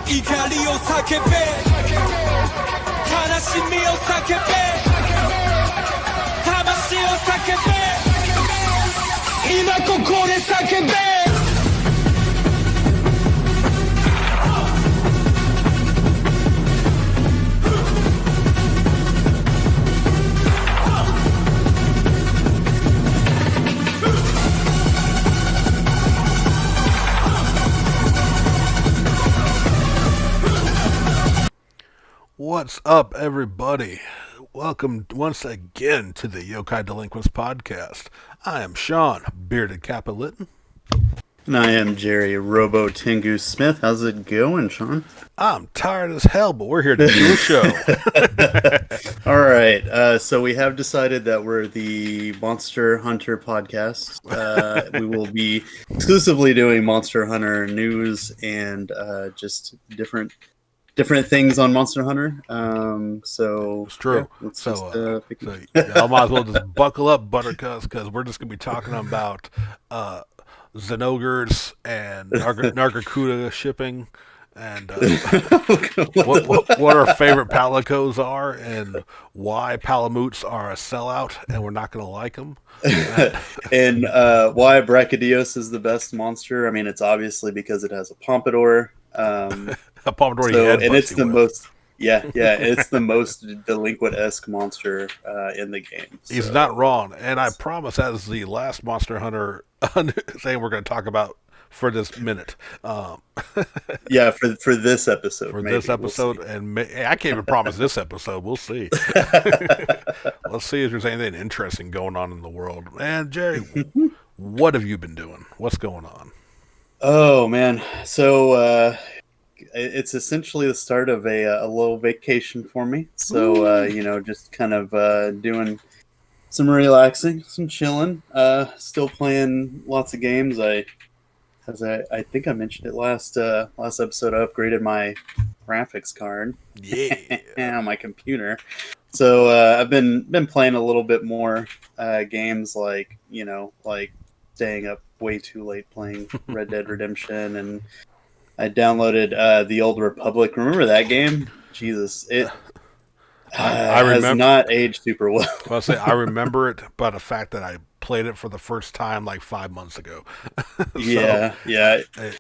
怒りを叫べ悲しみを叫べ魂を叫べ今ここで叫べWhat's up, everybody? Welcome once again to the Yokai Delinquents podcast. I am Sean, Bearded Capitalitin. And I am Jerry Robo Tengu Smith. How's it going, Sean? I'm tired as hell, but we're here to do a show. All right. So we have decided that we're the Monster Hunter podcast. We will be exclusively doing Monster Hunter news and just different things on Monster Hunter. So it's true. Yeah, I might as well just buckle up, Buttercups, because we're just gonna be talking about Zenogres and Nargacuda shipping, and what our favorite Palicos are, and why Palamutes are a sellout, and we're not gonna like them. And why Brachydios is the best monster. I mean, it's obviously because it has a pompadour. A pompadour, and it's the most, it's the most delinquent-esque monster in the game. So. He's not wrong, and I promise, as the last Monster Hunter thing we're going to talk about for this minute. Yeah, for this episode. For this episode, we'll and I can't even promise this episode. We'll see. Let's see if there's anything interesting going on in the world. And Jerry, what have you been doing? What's going on? Oh man, so it's essentially the start of a little vacation for me. So just kind of doing some relaxing, some chilling. Still playing lots of games. I think I mentioned it last episode. I upgraded my graphics card. Yeah, on my computer. So I've been playing a little bit more games, like staying up way too late playing Red Dead Redemption, and I downloaded The Old Republic. Remember that game? Jesus, it I remember, has not aged super well. I remember it, but the fact that I played it for the first time like 5 months ago. Yeah.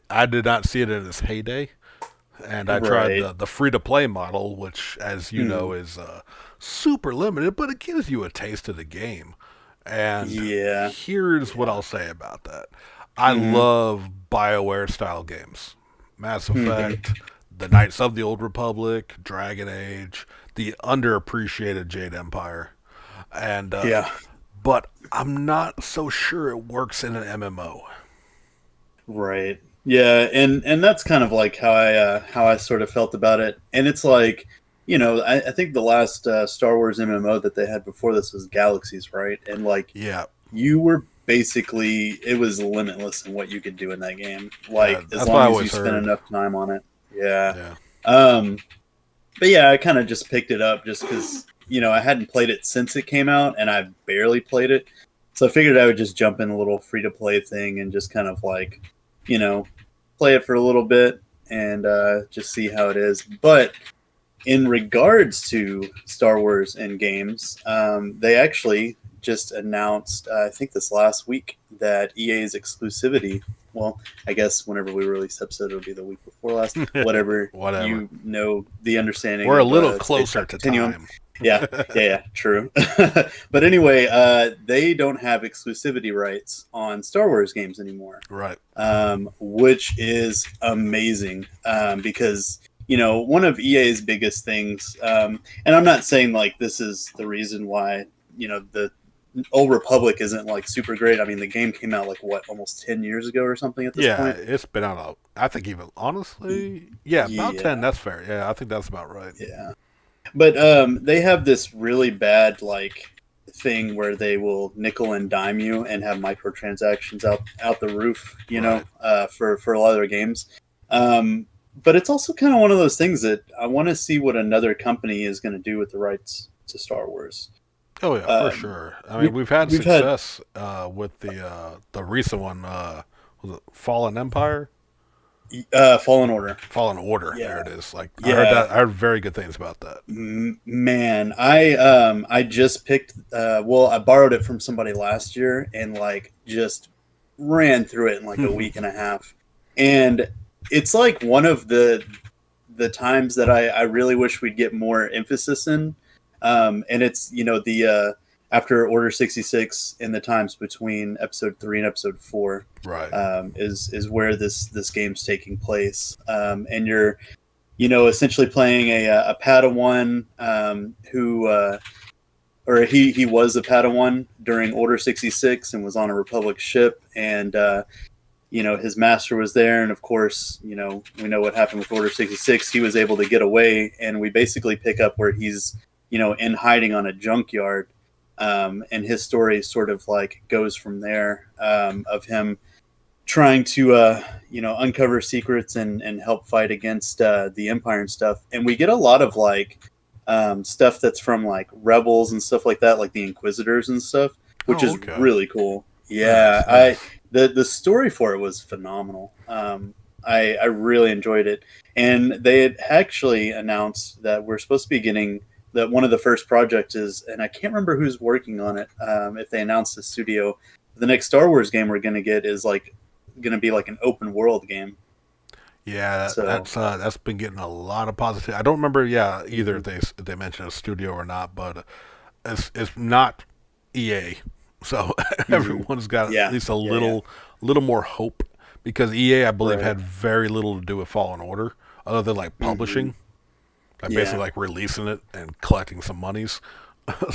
I did not see it in its heyday, and I tried the free-to-play model, which, as you know, is super limited, but it gives you a taste of the game. And here's what I'll say about that. I love BioWare-style games. Mass Effect, the Knights of the Old Republic, Dragon Age, the underappreciated Jade Empire. And but I'm not so sure it works in an MMO. Right. Yeah, and that's kind of like how I sort of felt about it. And it's like, I think the last Star Wars MMO that they had before this was Galaxies, right? And you were basically, it was limitless in what you could do in that game. As long as you spent enough time on it. Yeah. But yeah, I kind of just picked it up just because, I hadn't played it since it came out, and I barely played it. So I figured I would just jump in a little free-to-play thing and just kind of play it for a little bit and just see how it is. But in regards to Star Wars and games, they actually just announced, I think this last week, that EA's exclusivity, well, I guess whenever we release the episode, it'll be the week before last, whatever. The understanding. We're a little closer to time. Yeah, true. But anyway, they don't have exclusivity rights on Star Wars games anymore. Right. Which is amazing because, one of EA's biggest things, and I'm not saying this is the reason why, the Old Republic isn't super great. I mean, the game came out almost 10 years ago or something at this point. Yeah, it's been out, I think even honestly, about 10, that's fair. Yeah, I think that's about right. Yeah. But they have this really bad thing where they will nickel and dime you and have microtransactions out the roof, for a lot of their games. But it's also kind of one of those things that I want to see what another company is going to do with the rights to Star Wars. Oh yeah, for sure. I mean, we've had success with the recent one. Was it Fallen Empire? Fallen Order. Fallen Order. There Yeah, it is. Like I heard yeah. that. I heard very good things about that. Man, I just picked. Well, I borrowed it from somebody last year and like just ran through it in like a week and a half, and it's like one of the times that I really wish we'd get more emphasis in. And it's the after Order 66 and the times between episode 3 and episode 4 Right. is where this game's taking place, and you're essentially playing a Padawan who or he was a Padawan during Order 66 and was on a Republic ship, and his master was there, and of course we know what happened with Order 66. He was able to get away, and we basically pick up where he's in hiding on a junkyard, and his story sort of like goes from there, of him trying to uncover secrets and help fight against the Empire and stuff. And we get a lot of like stuff that's from like rebels and stuff like that, like the Inquisitors and stuff, which is Okay. really cool. Yeah, Nice. the story for it was phenomenal. I really enjoyed it, and they had actually announced that we're supposed to be getting that one of the first projects is, and I can't remember who's working on it. If they announced the studio, the next Star Wars game we're going to get is like going to be like an open world game. Yeah, So that's been getting a lot of positive. I don't remember, yeah, either if they mentioned a studio or not, but it's not EA, so everyone's got at yeah, least a yeah, little more hope because EA, I believe, right, had very little to do with Fallen Order, other than like hmm publishing, like basically yeah. like releasing it and collecting some monies.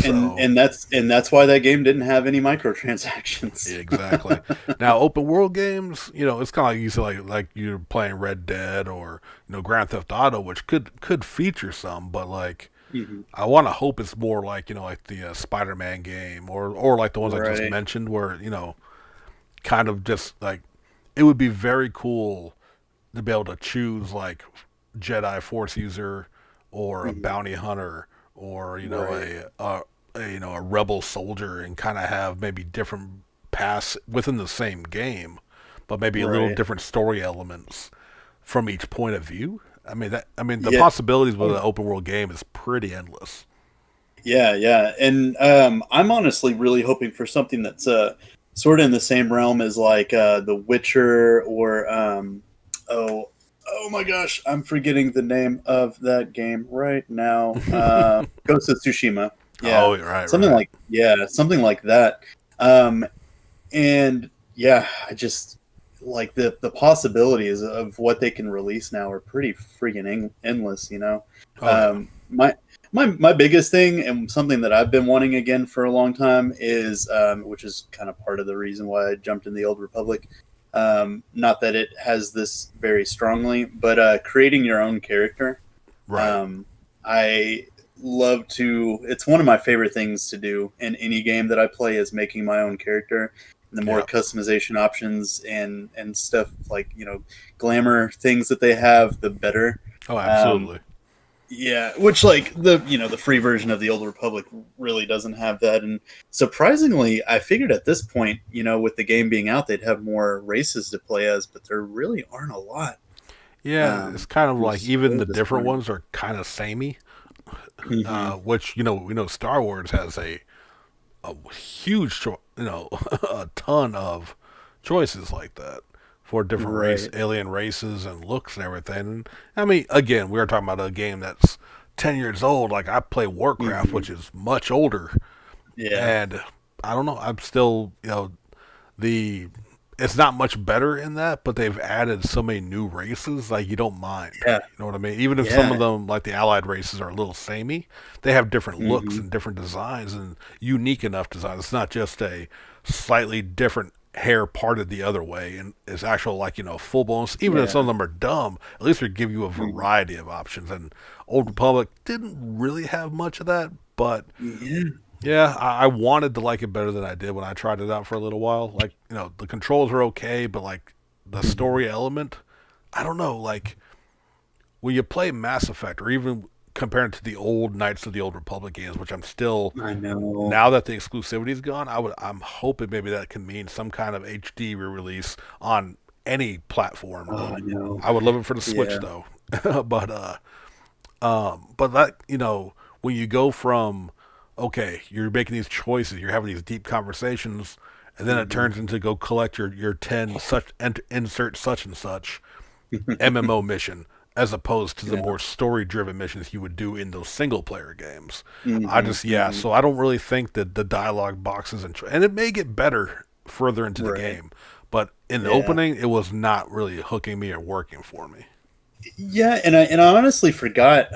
And So that's why that game didn't have any microtransactions. yeah, exactly. Now, open world games, it's kind of like you said, like you're playing Red Dead or Grand Theft Auto, which could feature some, but like hmm I want to hope it's more like like the Spider-Man game or like the ones I just Right. mentioned, where kind of just like it would be very cool to be able to choose like Jedi Force user or a hmm bounty hunter or Right. a rebel soldier and kind of have maybe different paths within the same game, but maybe a little Right. different story elements from each point of view. I mean the Yeah. possibilities with Oh, an open world game is pretty endless. yeah, yeah. And I'm honestly really hoping for something that's sort of in the same realm as like The Witcher or oh oh my gosh, I'm forgetting the name of that game right now. Ghost of Tsushima. Yeah. Oh, right, right. Something like that. Um, and yeah, I just like the possibilities of what they can release now are pretty freaking endless. Oh yeah. My biggest thing and something that I've been wanting again for a long time is, which is kind of part of the reason why I jumped in the Old Republic. Not that it has this very strongly, but creating your own character. Right. Um, I love to. It's one of my favorite things to do in any game that I play is making my own character. And the more Yeah. customization options and stuff like glamour things that they have, the better. Oh, Um, absolutely. yeah, which like the free version of the Old Republic really doesn't have that, and surprisingly, I figured at this point, with the game being out, they'd have more races to play as, but there really aren't a lot. Yeah, it's kind of Which like is even really the different disappointing. ones are kind of samey. hmm Which we know Star Wars has a huge a ton of choices like that for different Right. alien races and looks and everything. And, I mean, again, we are talking about a game that's 10 years old. Like I play Warcraft, hmm which is much older, Yeah. and I don't know. I'm still the it's not much better in that, but they've added so many new races, like you don't mind. Yeah. You know what I mean? Even if some of Yeah. them, like the allied races, are a little samey, they have different looks hmm and different designs and unique enough designs. It's not just a slightly different hair parted the other way, and it's actual like full blown. Even if some of Yeah. them are dumb, at least they give you a hmm variety of options. And Old Republic didn't really have much of that, but Yeah. yeah, I wanted to like it better than I did when I tried it out for a little while. Like, the controls are okay, but like the hmm story element, I don't know. Like when you play Mass Effect, or even compared to the old Knights of the Old Republic games, which I'm still I know. now that the exclusivity's gone, I'm hoping maybe that can mean some kind of HD re-release on any platform. Oh, I know. I would love it for the Switch Yeah. though. but that, when you go from, okay, you're making these choices, you're having these deep conversations, and then it Hmm. turns into go collect your 10 such insert such and such MMO mission, as opposed to the Yeah. more story driven missions you would do in those single player games. I Hmm. just, yeah, Hmm. so I don't really think that the dialogue boxes, and it may get better further into the Right. game, but in the Yeah. opening, it was not really hooking me or working for me. Yeah, and I honestly forgot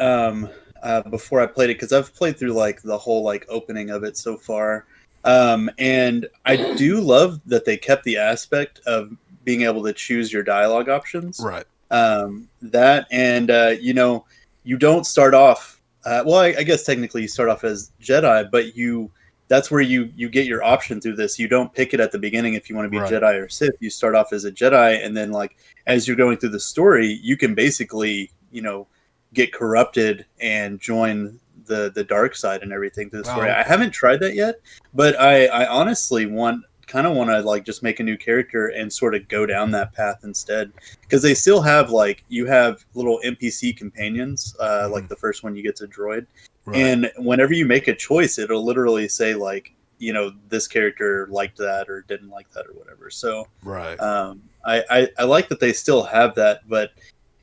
before I played it because I've played through like the whole like opening of it so far, and I do love that they kept the aspect of being able to choose your dialogue options. Right. That and you don't start off. Well, I guess technically you start off as Jedi, but that's where you get your option through this. You don't pick it at the beginning if you want to be Right. Jedi or Sith. You start off as a Jedi, and then like as you're going through the story, you can basically get corrupted and join the dark side and everything through the Oh, story. I okay. haven't tried that yet, but I honestly want to like just make a new character and sort of go down that path instead because they still have like you have little NPC companions Hmm. like the first one you get to droid, Right. and whenever you make a choice it'll literally say like this character liked that or didn't like that or whatever. So Right. I like that they still have that, but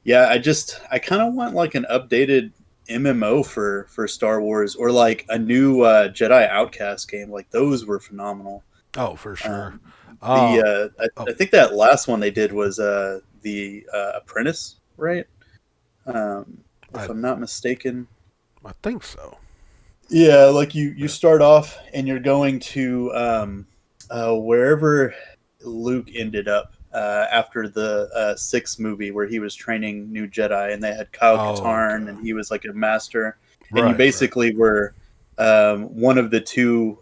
yeah, I kind of want like an updated MMO for Star Wars or like a new Jedi Outcast game. Like those were phenomenal. Oh, for sure. Um, the Um. I Oh, think that last one they did was the Apprentice, right? If I I'm not mistaken. I think so. Yeah, like you Yeah. start off and you're going to wherever Luke ended up after the sixth movie, where he was training new Jedi, and they had Kyle Oh, Katarn, okay. and he was like a master, and you Right. Right. basically were one of the two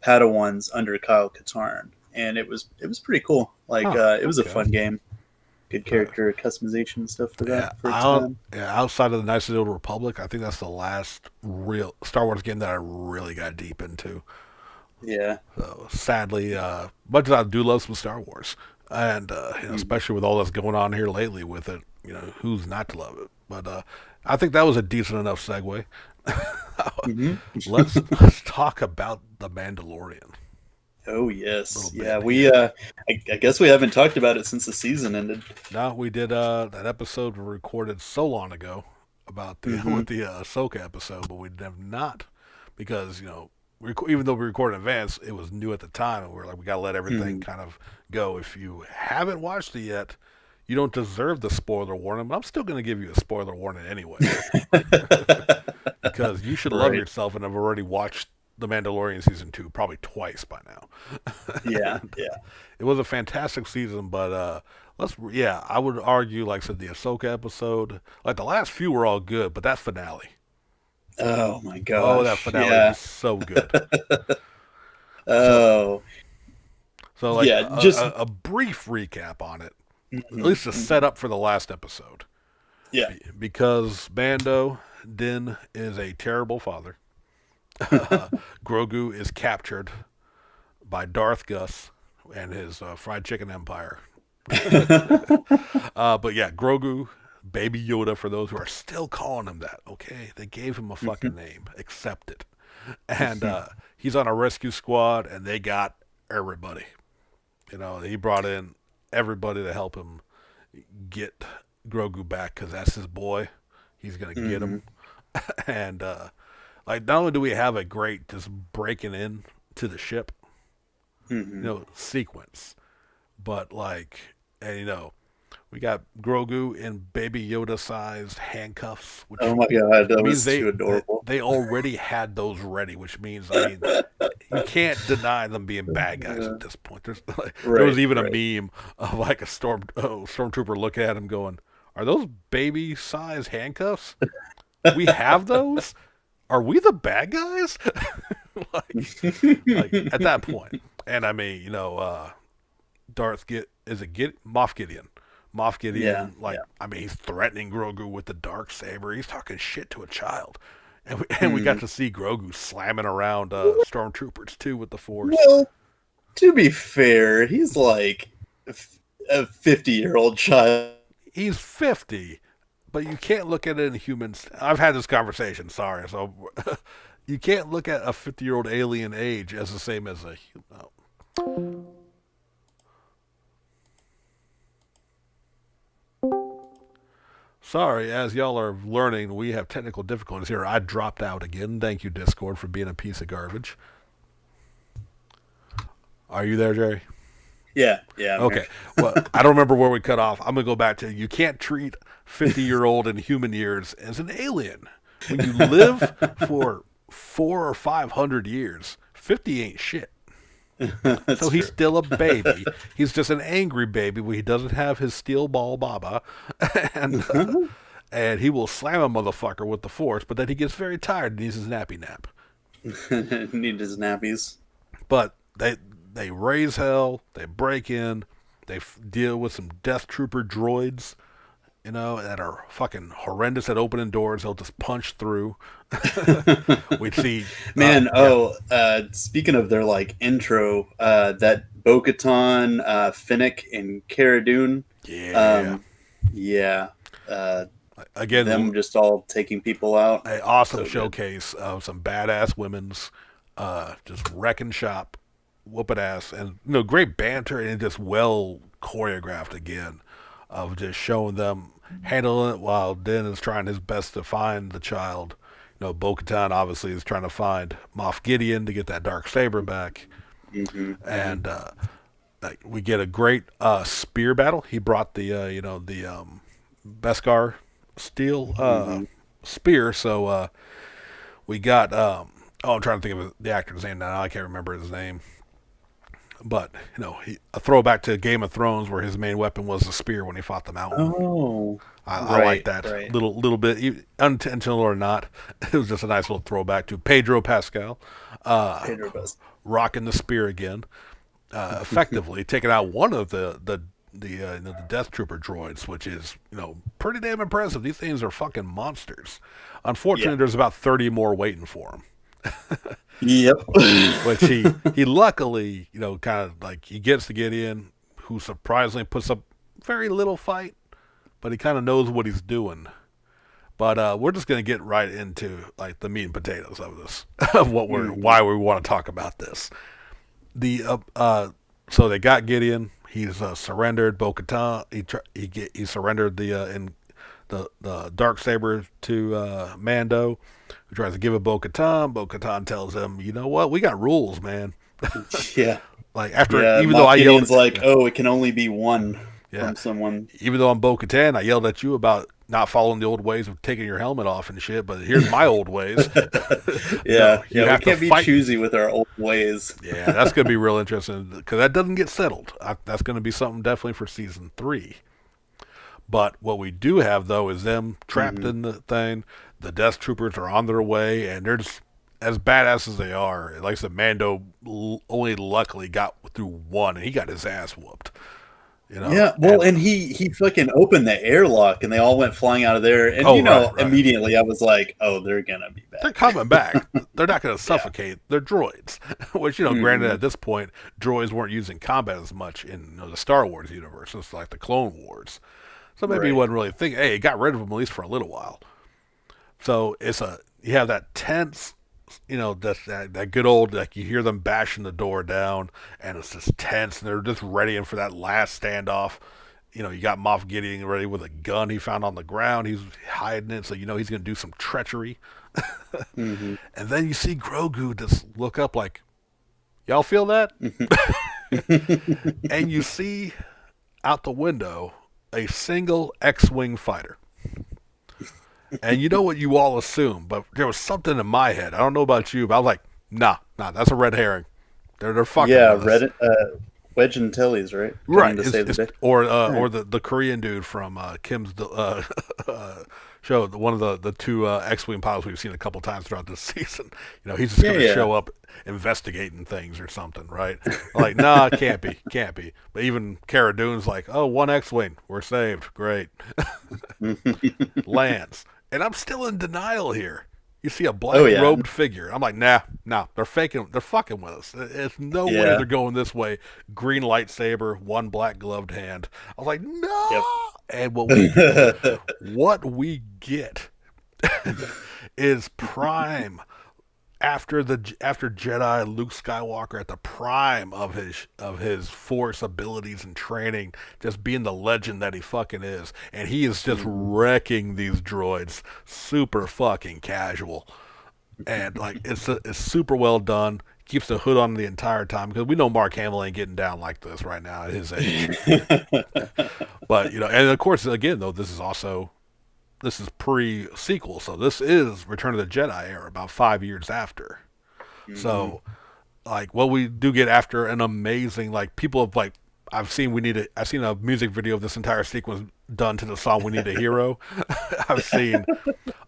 Padawans under Kyle Katarn, and it was pretty cool. Like Huh. it was a Okay. fun game, good Right. character customization and stuff for that Yeah. for its time. Outside of the Knights of the Old Republic, I think that's the last real Star Wars game that I really got deep into. Yeah. So sadly, much as I do love some Star Wars, and Mm-hmm. especially with all that's going on here lately with it, who's not to love it? But I think that was a decent enough segue. Let's talk about the Mandalorian Oh a little yes, bit yeah. We here. I guess we haven't talked about it since the season ended. Now we did that episode we recorded so long ago about the Hmm. with the Ahsoka episode, but we have not because even though we recorded in advance, it was new at the time, and we are like we gotta let everything Hmm. kind of go. If you haven't watched it yet, you don't deserve the spoiler warning, but I'm still gonna give you a spoiler warning anyway because you should love Right. yourself and have already watched The Mandalorian season 2 probably twice by now. Yeah. And Yeah. it was a fantastic season, but yeah, I would argue, like I said, the Ahsoka episode, like the last few were all good, but that finale, Oh my oh, that gosh. finale Yeah. was so good. So, Oh like yeah. Just. a brief recap on it, at Mhm, least a mhm. setup for the last episode, Yeah. because Mando Din is a terrible father. Grogu is captured by Darth Gus and his fried chicken empire. But yeah, Grogu, Baby Yoda, for those who are still calling him that, okay? They gave him a fucking name. Accept it. And he's on a rescue squad, and they got everybody. He brought in everybody to help him get Grogu back because that's his boy. He's going to get him. Hmm. And, like, not only do we have a great just breaking in to the ship, Hmm. sequence, but and we got Grogu in Baby Yoda sized handcuffs, Oh which my god, that means was they, too they adorable. they already had those ready. Which means, I mean, you can't deny them being bad guys at this point. There Right. was even a Right. meme of like a stormtrooper looking at him, going, "Are those baby sized handcuffs? We have those. Are we the bad guys?" like at that point. And I mean, Moff Gideon. Moff Yeah. Gideon, like, Yeah. I mean, he's threatening Grogu with the dark saber. He's talking shit to a child, and we got Mhm. to see Grogu slamming around stormtroopers too with the Force. Well, to be fair, he's like a 50-year-old child. He's 50, but you can't look at it in humans. I've had this conversation. Sorry, so you can't look at a 50-year-old alien age as the same as a human. Sorry, as y'all are learning, we have technical difficulties here. I dropped out again. Thank you, Discord, for being a piece of garbage. Are you there, Jerry? Yeah. Okay. Well, I don't remember where we cut off. I'm going to go back to you can't treat 50-year-old in human years as an alien. When you live for 400 or 500 years, 50 ain't shit. So he's still a baby. He's just an angry baby when he doesn't have his steel ball baba. And he will slam a motherfucker with the force, but then he gets very tired and needs his nappy nap. Need his nappies. But they raise hell, they break in, they deal with some death trooper droids, that are fucking horrendous at opening doors. They'll just punch through. We see, man. Speaking of their like intro, that Bo-Katan, Finnick, and Cara Dune. Again, them just all taking people out. An awesome showcase of some badass women's just wrecking shop, whooping ass, and great banter and just well choreographed again of just showing them handling it while Din is trying his best to find the child. Bo-Katan obviously is trying to find Moff Gideon to get that dark saber back, and we get a great spear battle. He brought the Beskar steel spear, so we got I'm trying to think of the actor's name now. I can't remember his name. But, a throwback to Game of Thrones where his main weapon was the spear when he fought the mountain. Oh. I like that little bit, unintentional or not. It was just a nice little throwback to Pedro Pascal. Rocking the spear again. Effectively taking out one of the Death Trooper droids, which is, pretty damn impressive. These things are fucking monsters. Unfortunately, there's about 30 more waiting for him. Yep. Which he luckily, kind of like he gets to Gideon, who surprisingly puts up very little fight, but he kind of knows what he's doing. But we're just gonna get right into like the meat and potatoes of this, of why we want to talk about this. So they got Gideon. He's surrendered Bo-Katan. He surrendered the Darksaber to Mando, who tries to give it Bo-Katan. Bo-Katan tells him, "You know what? We got rules, man." Yeah. Like even though I yelled, like, "Oh, it can only be one from someone." Even though I'm Bo-Katan, I yelled at you about not following the old ways of taking your helmet off and shit. But here's my old ways. We can't be choosy with our old ways. Yeah, that's gonna be real interesting because that doesn't get settled. That's gonna be something definitely for season 3. But what we do have, though, is them trapped in the thing. The Death Troopers are on their way, and they're just as badass as they are. Like I said, Mando only luckily got through one, and he got his ass whooped. Yeah, well, and he fucking opened the airlock, and they all went flying out of there. And, immediately I was like, oh, they're going to be back. They're coming back. They're not going to suffocate. They're droids. Which, granted, at this point, droids weren't used in combat as much in the Star Wars universe. It's like the Clone Wars. So maybe he wasn't really thinking, hey, he got rid of him at least for a little while. So you have that tense, that good old, like you hear them bashing the door down and it's just tense and they're just readying for that last standoff. You got Moff Gideon ready with a gun he found on the ground. He's hiding it, so he's going to do some treachery. And then you see Grogu just look up like, y'all feel that? And you see out the window a single X-Wing fighter. And you know what you all assume, but there was something in my head. I don't know about you, but I was like, nah, that's a red herring. They're fucking with us. Wedge Antilles, right? Right. Or the Korean dude from Kim's show, one of the two X-Wing pilots we've seen a couple times throughout this season. He's just going to show up investigating things or something, right? Like, nah, it can't be. But even Cara Dune's like, oh, one X-Wing, we're saved, great. Lands. And I'm still in denial here. You see a Oh black yeah, robed figure. I'm like, nah, they're faking. They're fucking with us. There's no way yeah, they're going this way. Green lightsaber, one black gloved hand. I was like, no. yep. And what we get is prime after Jedi Luke Skywalker at the prime of his Force abilities and training, just being the legend that he fucking is, and he is just wrecking these droids, super fucking casual, and like it's super well done. Keeps the hood on the entire time because we know Mark Hamill ain't getting down like this right now at his age. But and of course, again though, this is pre-sequel, so this is Return of the Jedi era, about 5 years after. Mhm. So, like, what we do get after an amazing, like, people have like, I've seen a music video of this entire sequence done to the song "We Need a Hero." I've seen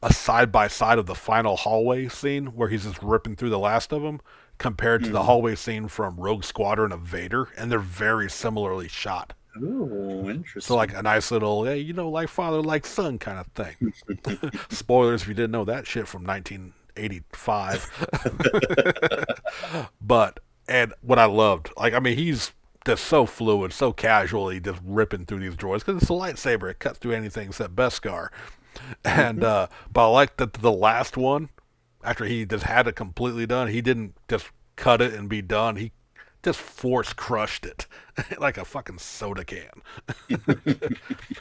a side by side of the final hallway scene where he's just ripping through the last of them, compared to the Mhm. hallway scene from Rogue Squadron of Vader, and they're very similarly shot. Ooh, So like interesting. a nice little, hey, like father, like son kind of thing. Spoilers if you didn't know that shit from 1985. But and what I loved, like I mean, he's just so fluid, so casually, just ripping through these droids because it's a lightsaber. It cuts through anything except Beskar. And Mhm. but I like that the last one, after he just had it completely done, he didn't just cut it and be done. He just force crushed it like a fucking soda can,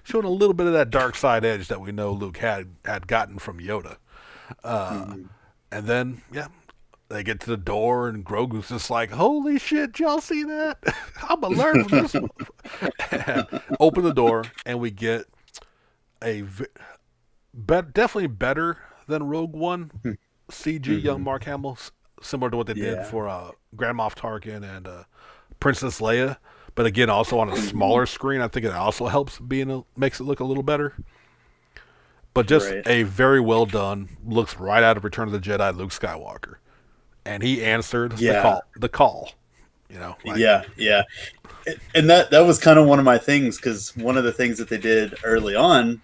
showing a little bit of that dark side edge that we know Luke had gotten from Yoda. Mhm. And then, yeah, they get to the door, and Grogu's just like, "Holy shit, y'all see that? I'm gonna learn from this one." And open the door, and we get a definitely better than Rogue One CG young Mhm. Mark Hamill, similar to what they did Yeah. for Grand Moff Tarkin and Princess Leia. But again, also on a Mhm. smaller screen, I think it also helps makes it look a little better. But just Right. a very well done, looks right out of Return of the Jedi Luke Skywalker, and he answered the Yeah. call. Like Yeah. Yeah. And that was kind of one of my things because one of the things that they did early on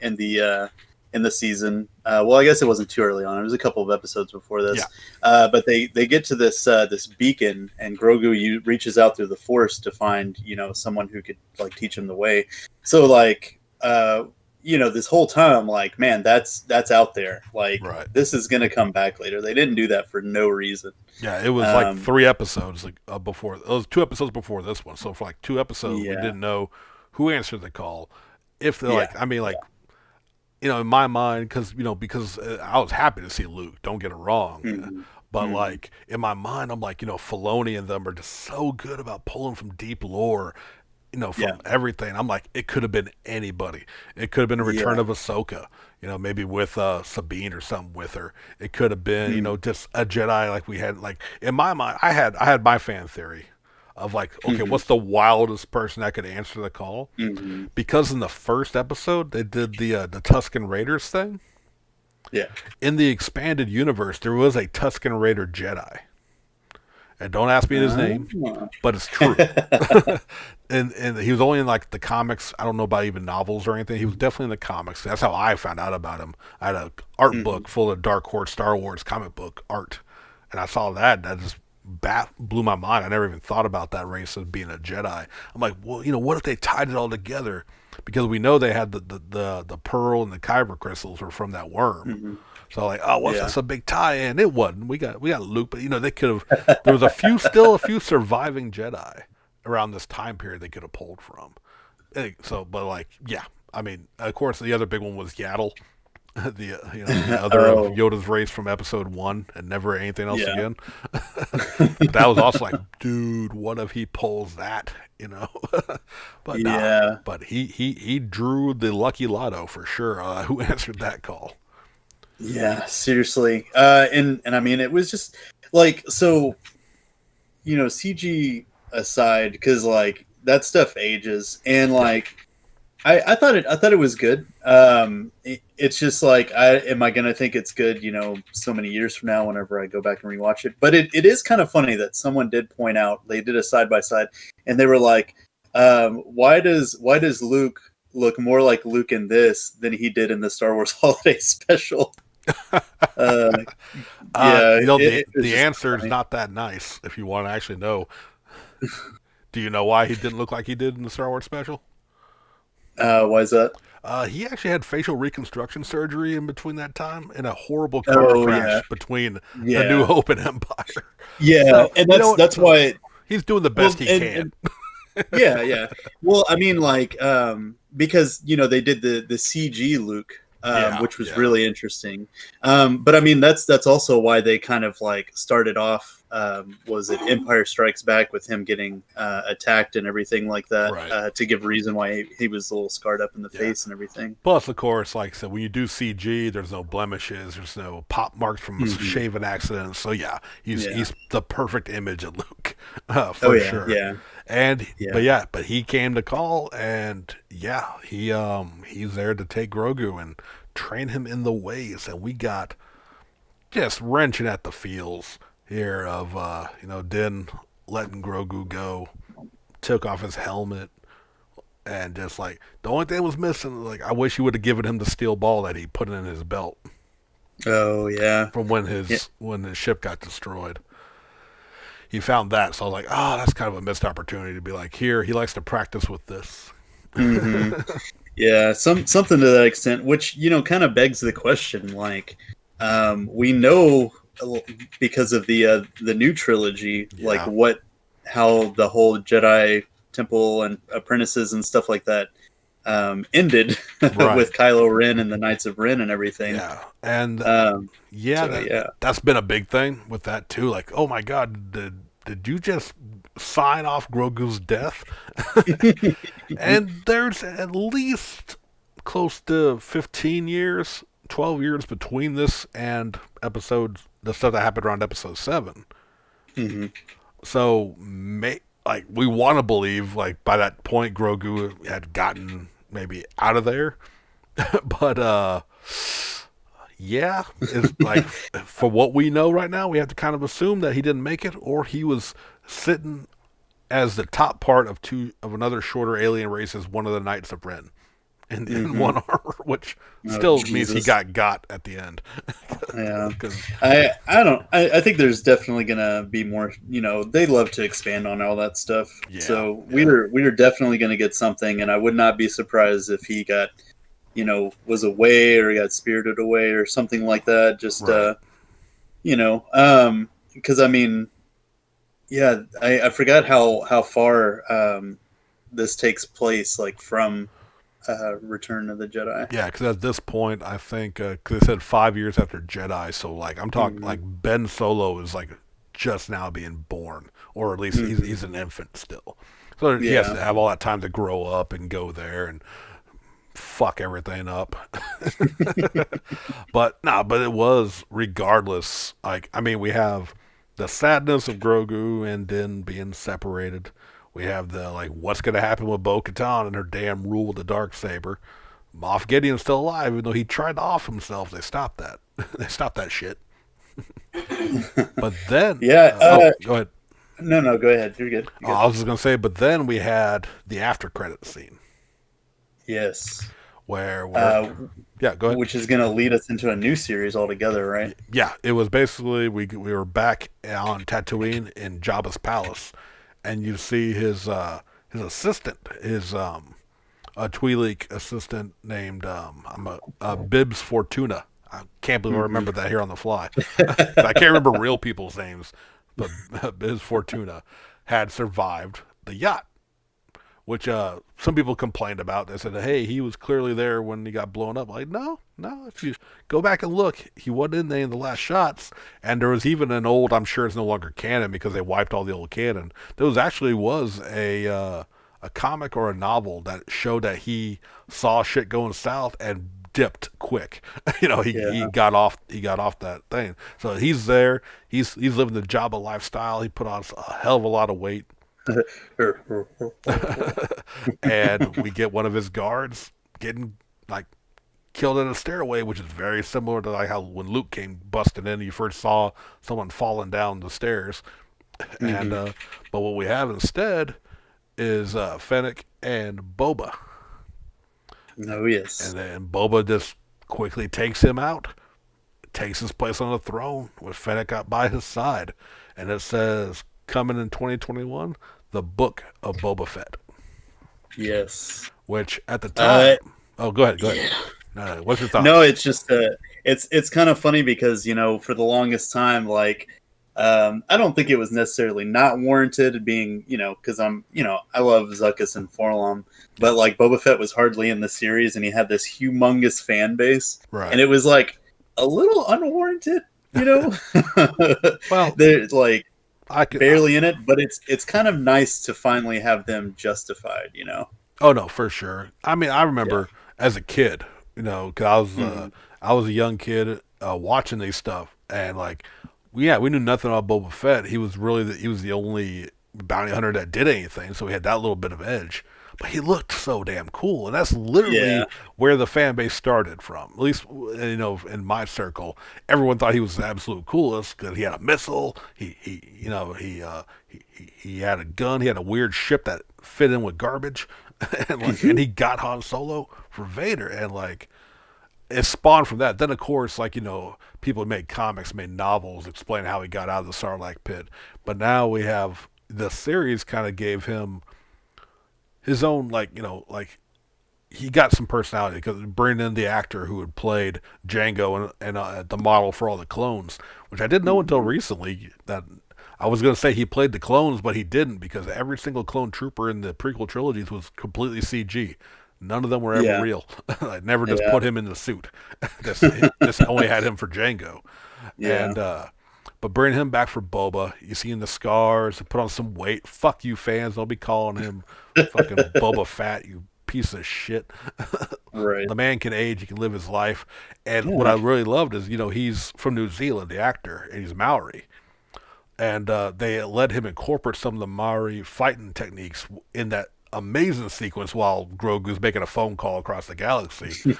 in the season, well, I guess it wasn't too early on. It was a couple of episodes before yeah, this, but they get to this beacon, and Grogu reaches out through the Force to find someone who could like teach him the way. So like this whole time I'm like, man, that's out there. Like right. this is gonna come back later. They didn't do that for no reason. Yeah, it was like Um, 3 episodes before. It was 2 episodes before this one. So for like 2 episodes, we yeah, didn't know who answered the call. If they're yeah. like, I mean, like in my mind, because I was happy to see Luke. Don't get it wrong, Hmm. but Hmm. like in my mind, I'm like, Filoni and them are just so good about pulling from deep lore, Yeah. from everything. I'm like, it could have been anybody. It could have been a return Yeah. of Ahsoka, maybe with Sabine or something with her. It could have been, Mm. just a Jedi like we had. Like in my mind, I had my fan theory of like, okay, Mhm. what's the wildest person that could answer the call? Mhm. Because in the first episode they did the Tusken Raiders thing. Yeah. In the expanded universe, there was a Tusken Raider Jedi, and don't ask me his name, Ah. but it's true. And he was only in like the comics. I don't know about even novels or anything. He was definitely in the comics. That's how I found out about him. I had a art Mhm. book full of Dark Horse Star Wars comic book art, and I saw that. That just blew my mind. I never even thought about that race as being a Jedi. I'm like, well, what if they tied it all together? Because we know they had the pearl and the kyber crystals were from that worm. Mhm. So like, oh, what's Yeah. that's a big tie-in? It wasn't. We got Luke, but they could have. There was still a few surviving Jedi around this time period they could have pulled from. So, but like, yeah, I mean, of course, the other big one was Yaddle, the other of Oh, Yoda's race from Episode 1, and never anything else yeah. again. But that was also like, dude, what if he pulls that? But nah, Yeah. but he drew the lucky lotto for sure. Who answered that call? Yeah. Seriously. And I mean, it was just like so. CG aside, because like that stuff ages, and Yeah, like I thought it was good. It's just like am I gonna think it's good? So many years from now, whenever I go back and rewatch it. But it is kind of funny that someone did point out they did a side by side, and they were like, why does Luke look more like Luke in this than he did in the Star Wars Holiday Special? Uh, yeah, it was The just answer is funny. not that nice. If you want to actually know, do you know why he didn't look like he did in the Star Wars special? Why is that? He actually had facial reconstruction surgery in between that time in a horrible car Oh yeah, crash between A New yeah, Hope and Empire. yeah, So and you know what? that's why. He's doing the Well, best he can. and yeah, yeah. Well, I mean, like, because they did the CG Luke, Yeah, which was yeah, really interesting. But I mean, that's also why they kind of like started off. Was it Empire Strikes Back with him getting attacked and everything like that right. to give reason why he was a little scarred up in the Yeah. face and everything. Plus, of course, like I said, when you do CG, there's no blemishes, there's no pop marks from Hmm. shaving accidents. So yeah, Yeah. he's the perfect image of Luke, Oh for yeah. sure. Yeah. And Yeah. but he came to call, and yeah, he's there to take Grogu and train him in the ways, and we got just wrenching at the feels here of Din letting Grogu go, took off his helmet, and just like the only thing was missing, like I wish he would have given him the steel ball that he put in his belt Oh yeah. from Yeah. when his ship got destroyed. He found that, so I was like, oh, that's kind of a missed opportunity to be like, here, he likes to practice with this. Hmm. Yeah, something to that extent, which kind of begs the question. Like, we know because of the new trilogy, like Yeah, how the whole Jedi Temple and apprentices and stuff like that ended right. with Kylo Ren and the Knights of Ren and everything. Yeah, and Um, yeah, so yeah, that's been a big thing with that too. Like, oh my God, did you just sign off Grogu's death? And there's at least close to 15 years, 12 years between this and the stuff that happened around episode 7. hmm So, like, we want to believe, like, by that point, Grogu had gotten maybe out of there. But, yeah, it's like, for what we know right now, we have to kind of assume that he didn't make it, or he was sitting as the top part of another shorter alien race as one of the Knights of Ren in hmm one armor, which Oh still means he Jesus. got at the end. Yeah, Because I don't. I think there's definitely gonna be more. They love to expand on all that stuff. yeah, So yeah, we're definitely gonna get something, and I would not be surprised if he got, was away or got spirited away or something like that. Just right. because I mean, yeah, I forgot how far this takes place, like from Return of the Jedi. Yeah, because at this point, I think because they said 5 years after Jedi, so like I'm talking Hmm. like Ben Solo is like just now being born, or at least Hmm. he's an infant still. So he has Yeah. to have all that time to grow up and go there and fuck everything up. But nah, but it was regardless. Like I mean, we have the sadness of Grogu and Din being separated. We have the like, what's gonna happen with Bo-Katan and her damn rule with the dark saber. Moff Gideon's still alive, even though he tried to off himself. They stopped that. They stopped that shit. But then, Yeah. go ahead. No, no, go ahead. You're good. You're good. I was just gonna say, but then we had the after credit scene Yes. where Uh, yeah, go ahead. which is going to lead us into a new series altogether, right? Yeah, it was basically we were back on Tatooine in Jabba's palace, and you see his assistant, his a Twi'lek assistant named Bibs Fortuna. I can't believe I Hmm. remember that here on the fly. I can't remember real people's names, but Bibs Fortuna had survived the yacht, which some people complained about. They said, "Hey, he was clearly there when he got blown up." Like, no, no. If you go back and look, he wasn't in any of the last shots. And there was even an old. I'm sure it's no longer canon because they wiped all the old canon. There was a comic or a novel that showed that he saw shit going south and dipped quick. He Yeah. got off that thing. So he's there. He's living the Jabba lifestyle. He put on a hell of a lot of weight. And we get one of his guards getting like killed in a stairway, which is very similar to like how when Luke came busting in, you first saw someone falling down the stairs. And Hmm. but what we have instead is Fennec and Boba, Oh, yes. and then Boba just quickly takes him out, takes his place on the throne with Fennec out by his side, and it says coming in 2021, the Book of Boba Fett. Yes. Which at the time, oh, go ahead. Yeah. No, what's your thoughts? No, it's just it's kind of funny because for the longest time, like I don't think it was necessarily not warranted being because I love Zuckuss and Forlom, but like Boba Fett was hardly in the series and he had this humongous fan base, right? And it was like a little unwarranted, Well, they're like barely in it, but it's kind of nice to finally have them justified, Oh no, for sure. I mean, I remember as a kid, because I was a young kid watching these stuff, and like, we knew nothing about Boba Fett. He was the only bounty hunter that did anything, so he had that little bit of edge. But he looked so damn cool, and that's literally where the fan base started from. At least, in my circle, everyone thought he was the absolute coolest because he had a missile. He had a gun. He had a weird ship that fit in with garbage. And he got Han Solo for Vader, and like it spawned from that. Then of course, people made comics, made novels, explain how he got out of the Sarlacc pit. But now we have the series kind of gave him his own he got some personality because bringing in the actor who had played Django and the model for all the clones, which I didn't know until recently that. I was going to say he played the clones, but he didn't because every single clone trooper in the prequel trilogies was completely CG. None of them were ever real. I never just put him in the suit. Just only had him for Django. Yeah. And but bring him back for Boba. You see in the scars, put on some weight. Fuck you fans. Don't be calling him fucking Boba Fett, you piece of shit. Right. The man can age. He can live his life. And what I really loved is, he's from New Zealand, the actor, and he's Maori. And they let him incorporate some of the Maori fighting techniques in that amazing sequence while Grogu's making a phone call across the galaxy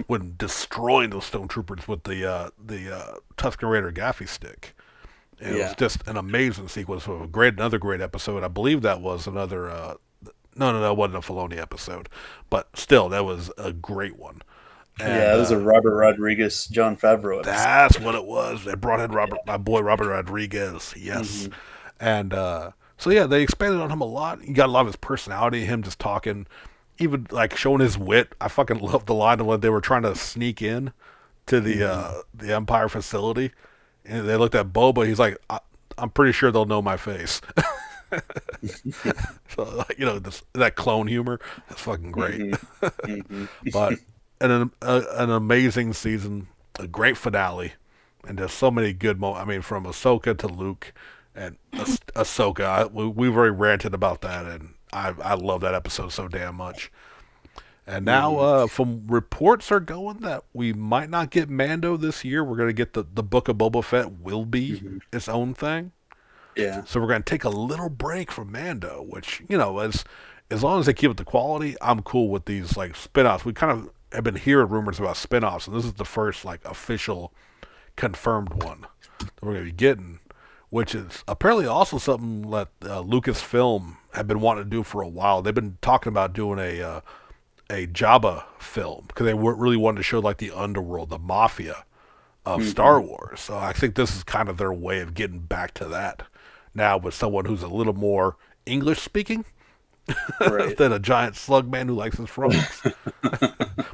when destroying those stormtroopers with the Tusken Raider gaffy stick. And it was just an amazing sequence. Another great episode. I believe that was another... No, it wasn't a Filoni episode. But still, that was a great one. And, it was a Robert Rodriguez, Jon Favreau episode. That's what it was. They brought in my boy Robert Rodriguez. Yes. And they expanded on him a lot. You got a lot of his personality, him just talking, even like showing his wit. I fucking loved the line when they were trying to sneak in to the Empire facility, and they looked at Boba. He's like, I'm pretty sure they'll know my face. So, that clone humor, that's fucking great. But an amazing season, a great finale, and there's so many good moments. I mean, from Ahsoka to Luke, and Ahsoka, we've already ranted about that, and I love that episode so damn much. And now, from reports are going that we might not get Mando this year. We're going to get the Book of Boba Fett will be its own thing. Yeah. So we're going to take a little break from Mando, which, as long as they keep up the quality, I'm cool with these like spin-offs. We kind of have been hearing rumors about spin-offs, and this is the first like official confirmed one that we're going to be getting, which is apparently also something that Lucasfilm have been wanting to do for a while. They've been talking about doing a Jabba film because they really wanted to show like the underworld, the mafia of Star Wars. So I think this is kind of their way of getting back to that now with someone who's a little more English speaking. Right. Than a giant slug man who likes his frogs.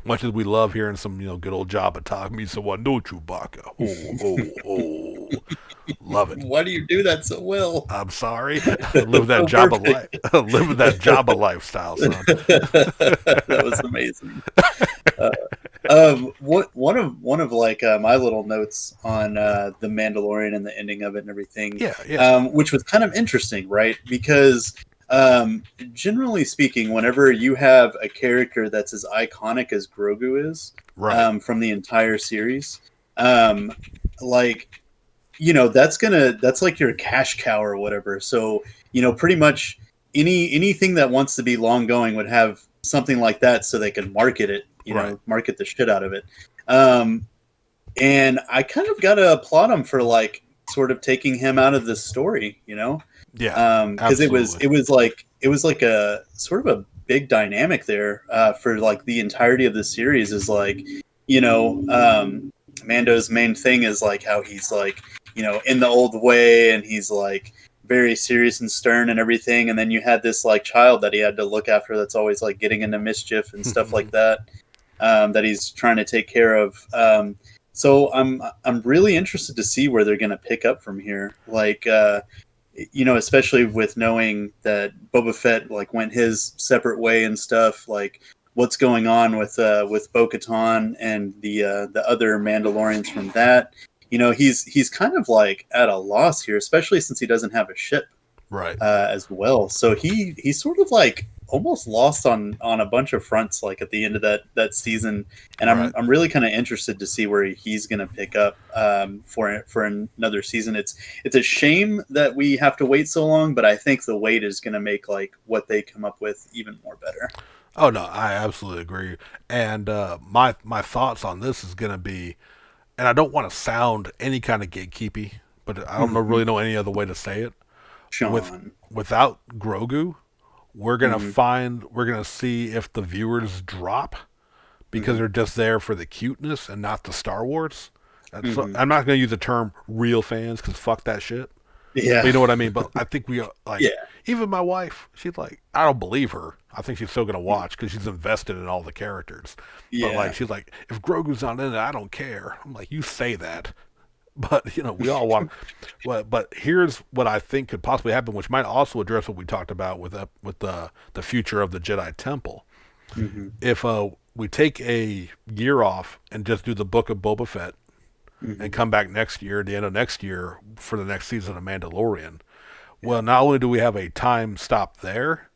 Much as we love hearing some, good old Jabba talk, me someone no Chewbacca. Oh. Love it. Why do you do that so well? I'm sorry. Live that Jabba life. Live that Jabba lifestyle, son. That was amazing. One of like my little notes on the Mandalorian and the ending of it and everything. Yeah. Which was kind of interesting, right? Because generally speaking, whenever you have a character that's as iconic as Grogu is, right, from the entire series, that's like your cash cow or whatever. So, pretty much anything that wants to be long going would have something like that so they can market it, market the shit out of it. And I kind of got to applaud him for like sort of taking him out of this story, Yeah, because it was like a sort of a big dynamic there for like the entirety of the series is like, Mando's main thing is like how he's like, in the old way, and he's like very serious and stern and everything. And then you had this like child that he had to look after that's always like getting into mischief and stuff like that, that he's trying to take care of. So I'm really interested to see where they're going to pick up from here. Like, especially with knowing that Boba Fett like went his separate way and stuff. Like, what's going on with Bo-Katan and the other Mandalorians from that. He's kind of like at a loss here, especially since he doesn't have a ship, Right. As well. So he's sort of like almost lost on a bunch of fronts, like at the end of that season. And Right. I'm really kind of interested to see where he's going to pick up for another season. It's a shame that we have to wait so long, but I think the wait is going to make like what they come up with even more better. Oh no, I absolutely agree. And my thoughts on this is going to be, and I don't want to sound any kind of gatekeepy, but I don't really know any other way to say it. Sean. Without Grogu, we're gonna see if the viewers drop because they're just there for the cuteness and not the Star Wars. So I'm not gonna use the term real fans because fuck that shit. Yeah. But you know what I mean? But I think we like, Yeah. even my wife, she's like, I don't believe her. I think she's still going to watch because she's invested in all the characters. Yeah. But like, she's like, if Grogu's not in it, I don't care. I'm like, you say that. But, we all want, but here's what I think could possibly happen, which might also address what we talked about with the future of the Jedi Temple. If we take a year off and just do the Book of Boba Fett, and come back next year, at the end of next year, for the next season of Mandalorian. Well, not only do we have a time stop there,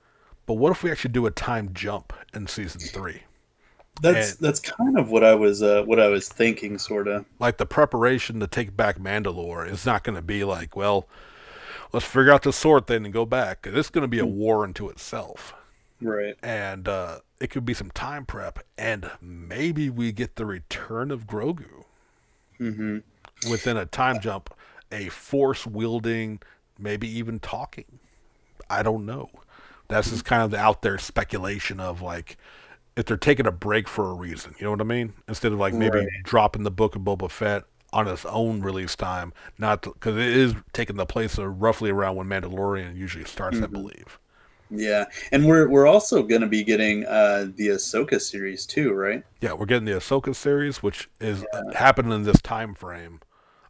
but what if we actually do a time jump in season 3? That's kind of what I was thinking, sort of. Like the preparation to take back Mandalore is not going to be like, well, let's figure out the sword thing and go back. It's going to be a war unto itself. Right. And it could be some time prep, and maybe we get the return of Grogu. Within a time jump, a force wielding, maybe even talking. I don't know. That's just kind of the out there speculation of like, if they're taking a break for a reason, you know what I mean? Instead of like maybe dropping the Book of Boba Fett on its own release time, not because it is taking the place of roughly around when Mandalorian usually starts, I believe. Yeah, and we're also going to be getting the Ahsoka series too, right? Yeah, we're getting the Ahsoka series, which is happening in this time frame.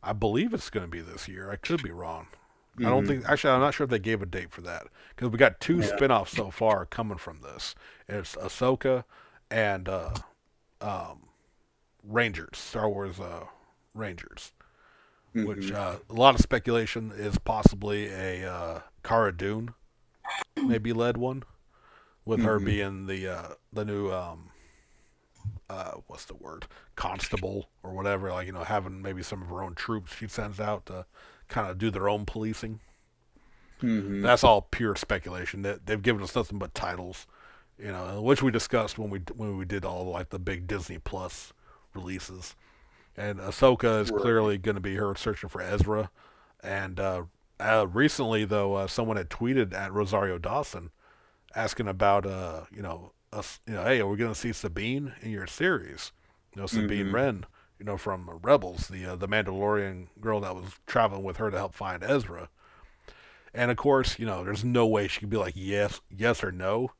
I believe it's going to be this year. I could be wrong. I don't think. Actually, I'm not sure if they gave a date for that because we got 2 spinoffs so far coming from this. It's Ahsoka and Rangers, Star Wars Rangers, which a lot of speculation is possibly a Cara Dune maybe led one, with her being the new what's the word, constable or whatever, like having maybe some of her own troops she sends out to kind of do their own policing. That's all pure speculation. They've given us nothing but titles, which we discussed when we did all like the big Disney Plus releases. And Ahsoka is clearly going to be her searching for Ezra. And recently, though, someone had tweeted at Rosario Dawson asking about, hey, are we going to see Sabine in your series? Sabine Wren, from Rebels, the Mandalorian girl that was traveling with her to help find Ezra. And of course, there's no way she could be like yes or no.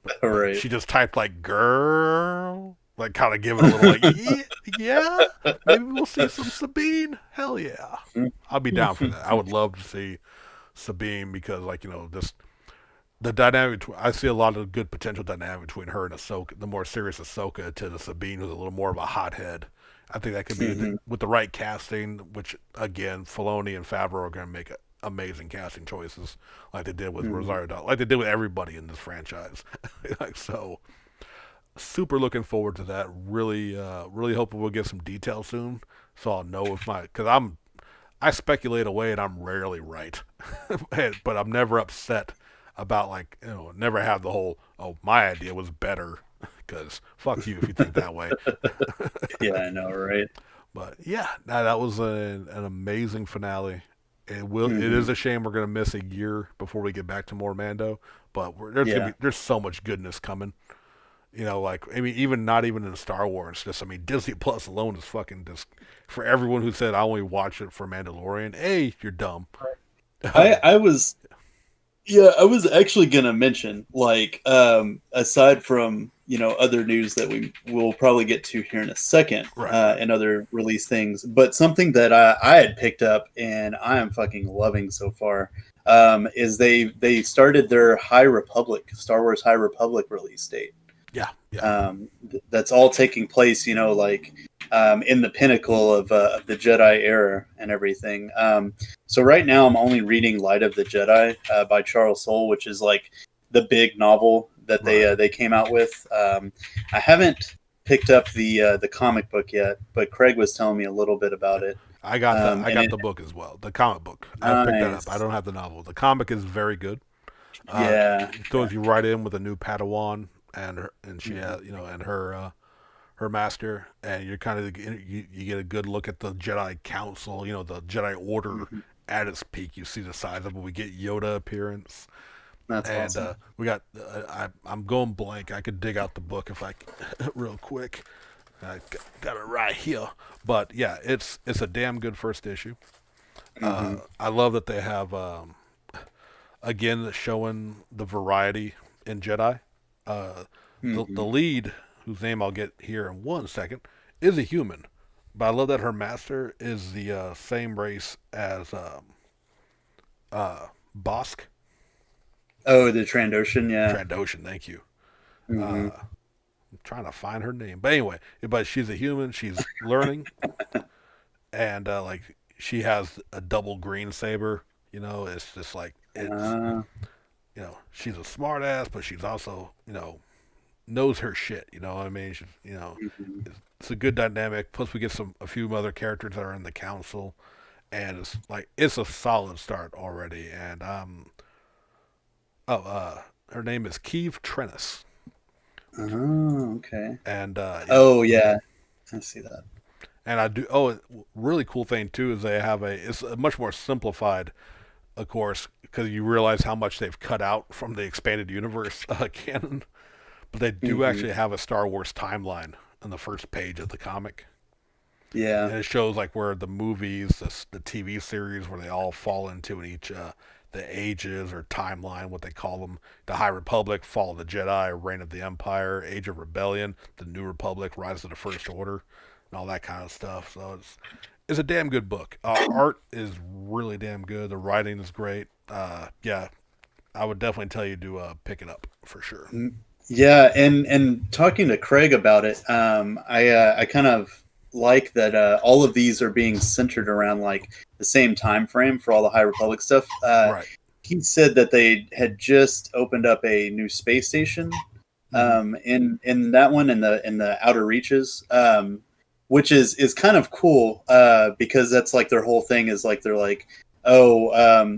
But she just typed like girl, like kind of giving a little like yeah, maybe we'll see some Sabine. Hell yeah, I'll be down for that. I would love to see Sabine because just the dynamic. I see a lot of good potential dynamic between her and Ahsoka, the more serious Ahsoka, to the Sabine who's a little more of a hothead. I think that could be with the right casting, which again, Filoni and Favreau are going to make amazing casting choices, like they did with Rosario Dawson, like they did with everybody in this franchise. So, super looking forward to that. Really, really hoping we'll get some details soon, so I'll know if because I speculate away and I'm rarely right, but I'm never upset about never have the whole my idea was better, because fuck you if you think that way. Yeah, I know, right? But yeah, that was an amazing finale. It is a shame we're gonna miss a year before we get back to more Mando, but there's so much goodness coming, You know, like I mean, even not even in Star Wars. Just I mean, Disney Plus alone is fucking just for everyone who said I only watch it for Mandalorian. Hey, you're dumb. I was Yeah, I was actually gonna mention, like, aside from other news that we will probably get to here in a second, Right, right. and other release things, but something that I had picked up and I am fucking loving so far, is they started their High Republic Star Wars High Republic release date. Yeah, yeah. That's all taking place, like in the pinnacle of the Jedi era and everything. So right now, I'm only reading Light of the Jedi by Charles Soule, which is like the big novel that Right. they came out with. I haven't picked up the comic book yet, but Craig was telling me a little bit about it. I And got it the book as well, the comic book. I picked that up. I nice, don't have the novel. The comic is very good. yeah, It throws you right in with a new Padawan and she mhm, has and her master, and you're kind of you get a good look at the Jedi Council, the Jedi Order mhm. at its peak. You see the size of it. We get Yoda appearance, That's and awesome. we got. I'm going blank. I could dig out the book if I real quick. I got it right here. But yeah, it's a damn good first issue. Hmm. I love that they have again showing the variety in Jedi. Uh, the Hmm. lead, whose name I'll get here in 1 second, is a human, but I love that her master is the same race as Bosk Oh, the Trandoshan, yeah. Trandoshan. Thank you. Hmm. I'm trying to find her name, but anyway, but she's a human. She's learning, and like she has a double green saber. It's just like it's Uh, she's a smart ass, but she's also knows her shit. You know what I mean? She's, mhm. it's a good dynamic. Plus, we get a few other characters that are in the council, and it's a solid start already. And her name is Kiev Trennis, Oh, okay. and Oh, yeah. I see that. and I do. Oh, really cool thing too is they have it's a much more simplified, of course, because you realize how much they've cut out from the expanded universe canon. But they do Hmm. actually have a Star Wars timeline on the first page of the comic. Yeah. And it shows like where the movies, the TV series, where they all fall into in each the ages or timeline, what they call them. The High Republic, Fall of the Jedi, Reign of the Empire, Age of Rebellion, the New Republic, Rise of the First Order, and all that kind of stuff. So it's a damn good book. Art is really damn good. The writing is great. Yeah, I would definitely tell you to pick it up for sure. Mm. Yeah, and talking to Craig about it, I kind of like that all of these are being centered around like the same time frame for all the High Republic stuff. Right. He said that they had just opened up a new space station Mm-hmm. in that one in the outer reaches, which is kind of cool because that's like their whole thing is like they're like, oh,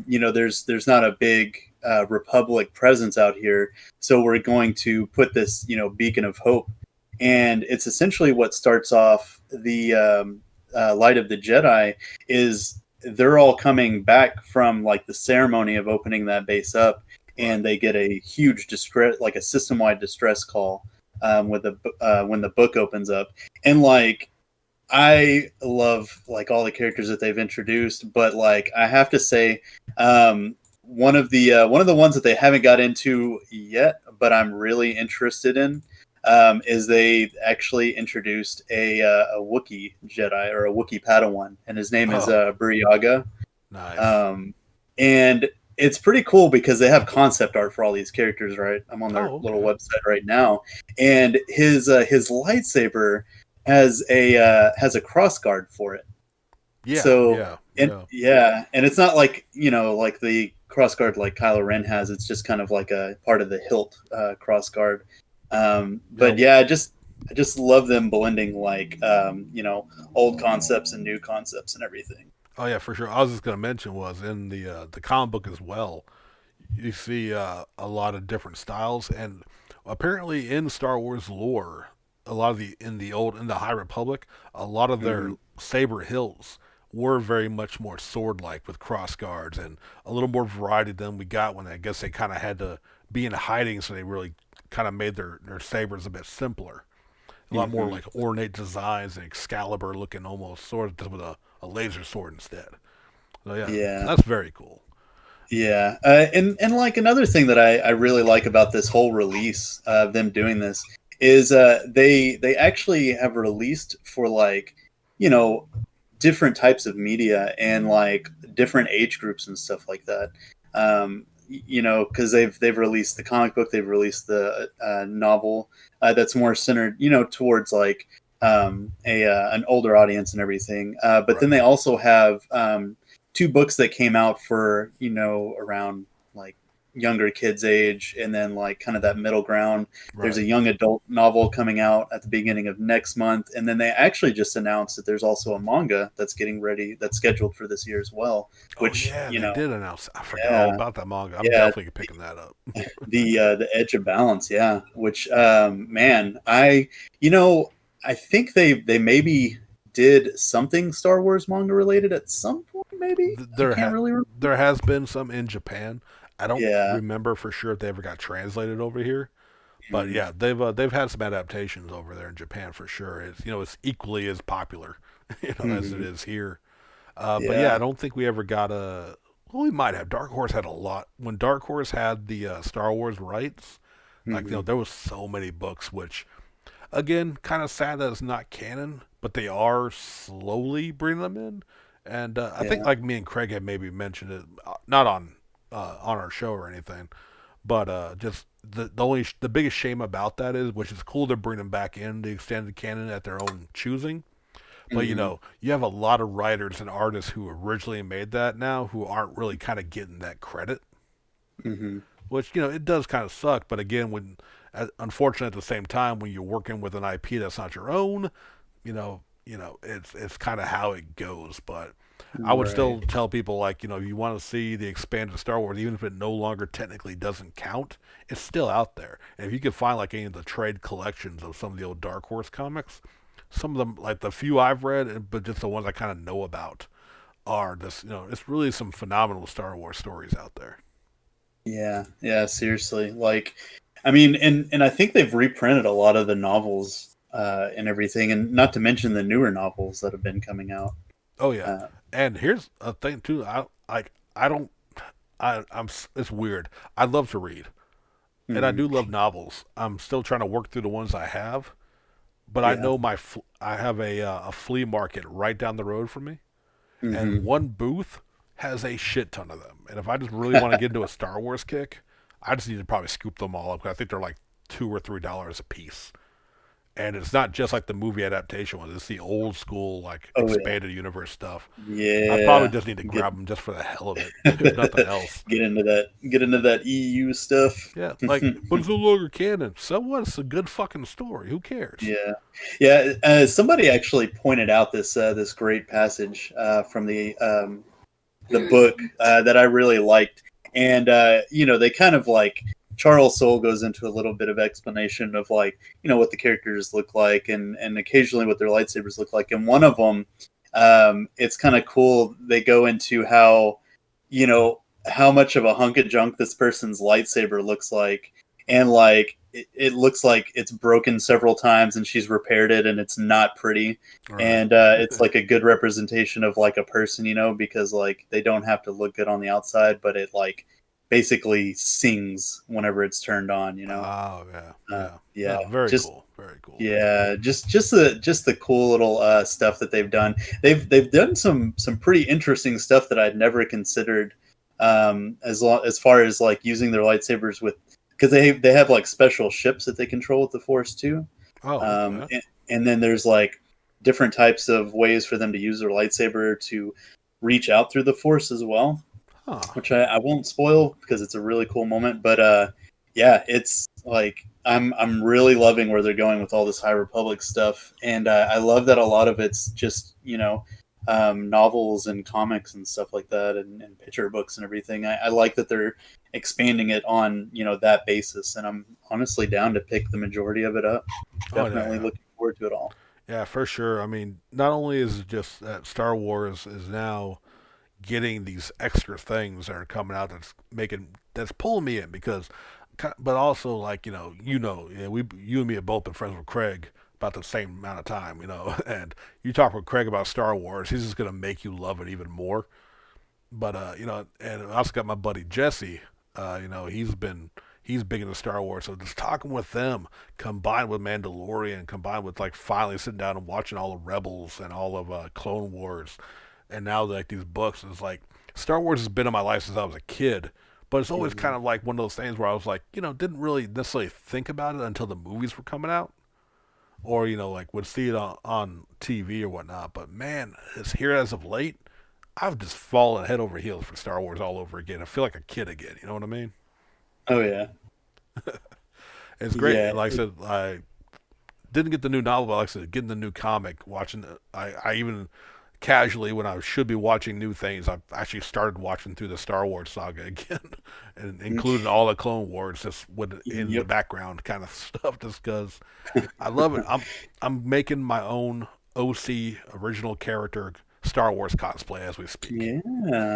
there's not a big republic presence out here, so we're going to put this beacon of hope, and it's essentially what starts off the Light of the Jedi is they're all coming back from like the ceremony of opening that base up, Right. and they get a huge distress, like a system-wide distress call when the book opens up, and like I love like all the characters that they've introduced, but like I have to say, one of the ones that they haven't got into yet, but I'm really interested in, is they actually introduced a Wookiee Jedi or a Wookiee Padawan, and his name is Oh, Buryaga. nice. Um, and it's pretty cool because they have concept art for all these characters, right? I'm on their Oh, little okay. website right now, and his lightsaber has a cross guard for it. Yeah, So yeah, and yeah. yeah, and it's not like like the cross guard like Kylo Ren has. It's just kind of like a part of the hilt cross guard. But Yeah. yeah, I just love them blending like old concepts and new concepts and everything. Oh yeah, for sure. I was just gonna mention was in the comic book as well. You see a lot of different styles, and apparently in Star Wars lore, a lot of in the High Republic, a lot of their Hmm. saber hilts were very much more sword like with cross guards and a little more variety than we got when I guess they kind of had to be in hiding, so they really kind of made their sabers a bit simpler, a lot more Hmm. like ornate designs and Excalibur looking almost sort of just with a laser sword instead. So yeah, Yeah. that's very cool. Yeah, and like another thing that I really like about this whole release of them doing this is they actually have released for like you know different types of media and like different age groups and stuff like that. Because they've released the comic book, they've released the novel that's more centered towards like a an older audience and everything. But then Right. they also have two books that came out for around like younger kids age and then like kind of that middle ground. There's a Right. young adult novel coming out at the beginning of next month, and then they actually just announced that there's also a manga that's scheduled for this year as well, Oh which yeah, they did announce. I forgot all yeah, about that manga. I'm yeah, definitely picking that up. the Edge of Balance, yeah, which man, I think they maybe did something Star Wars manga related at some point, maybe. I there can't ha- really remember. there has been some in Japan. I don't Yeah. remember for sure if they ever got translated over here, but Mhm. yeah, they've had some adaptations over there in Japan for sure. It's equally as popular, as it Mhm. is here. But yeah, I Yeah. don't think we ever got a. Well, we might have. Dark Horse had a lot. When Dark Horse had the Star Wars rights, like Mhm. there was so many books, which again, kind of sad that it's not canon, but they are slowly bringing them in. And I think Yeah. like me and Craig had maybe mentioned it, not on our show or anything, but just the biggest shame about that is, which is cool to bring them back in the extended canon at their own choosing. But Mhm. you have a lot of writers and artists who originally made that now who aren't really kind of getting that credit, Mhm. which it does kind of suck. But again, unfortunately at the same time when you're working with an IP that's not your own, it's kind of how it goes. But I would Right. still tell people like if you want to see the expanded Star Wars, even if it no longer technically doesn't count, it's still out there. And if you could find like any of the trade collections of some of the old Dark Horse comics, some of them like the few I've read, but just the ones I kind of know about are this. It's really some phenomenal Star Wars stories out there. Yeah. Yeah. Seriously. Like, I mean, and I think they've reprinted a lot of the novels and everything, and not to mention the newer novels that have been coming out. Oh yeah, Uh, and here's a thing too. I don't I'm it's weird. I love to read, and I mhm. do love novels. I'm still trying to work through the ones I have, but I Yeah. know I have a flea market right down the road from me, and Hmm. one booth has a shit ton of them. And if I just really want to get into a Star Wars kick, I just need to probably scoop them all up because I think they're like $2 or $3 a piece. And it's not just like the movie adaptation ones; it's the old school like Oh yeah. expanded universe stuff. I probably Yeah. just need to Get grab them just for the hell of it, if nothing else. get into that EU stuff. Yeah, like, but it's no longer canon. So what? It's a good fucking story. Who cares? Yeah, yeah. Somebody actually pointed out this great passage from the book that I really liked, and they kind of like Charles Soule goes into a little bit of explanation of like what the characters look like, and occasionally what their lightsabers look like, and one of them, it's kind of cool. They go into you know how much of a hunk of junk this person's lightsaber looks like, and like it looks like it's broken several times and she's repaired it and it's not pretty, All right. and it's like a good representation of like a person, because like they don't have to look good on the outside, but it like basically sings whenever it's turned on. Oh yeah, yeah. Yeah, No, very just cool, very cool. yeah, just the cool little stuff that they've done. They've done some pretty interesting stuff that I'd never considered, as far as like using their lightsabers with, because they have like special ships that they control with the Force too, Oh, um, okay. and, and then there's like different types of ways for them to use their lightsaber to reach out through the Force as well, Huh. which I won't spoil because it's a really cool moment. But yeah, it's like I'm really loving where they're going with all this High Republic stuff, and I love that a lot of it's just novels and comics and stuff like that, and picture books and everything. I like that they're expanding it on that basis, and I'm honestly down to pick the majority of it up. Oh yeah, Definitely yeah. looking forward to it all. Yeah, for sure. I mean, not only is it just that Star Wars is now getting these extra things that are coming out that's pulling me in because but also like yeah, you and me have both been friends with Craig about the same amount of time, and you talk with Craig about Star Wars, he's just gonna make you love it even more. But and I also got my buddy Jesse. He's big into Star Wars, so just talking with them, combined with Mandalorian, combined with like finally sitting down and watching all of Rebels and all of Clone Wars, and now like these books, it's like Star Wars has been in my life since I was a kid. But it's always kind of like one of those things where I was like, didn't really necessarily think about it until the movies were coming out, or like would see it on TV or whatnot. But man, it's here as of late. I've just fallen head over heels for Star Wars all over again. I feel like a kid again. You know what I mean? Oh yeah. It's great. Yeah. Like I said, I didn't get the new novel, but like I said, getting the new comic, watching. I even casually, when I should be watching new things, I've actually started watching through the Star Wars saga again, and including all the Clone Wars, just with in the background kind of stuff, just because I love it. I'm making my own OC original character Star Wars cosplay as we speak. Yeah,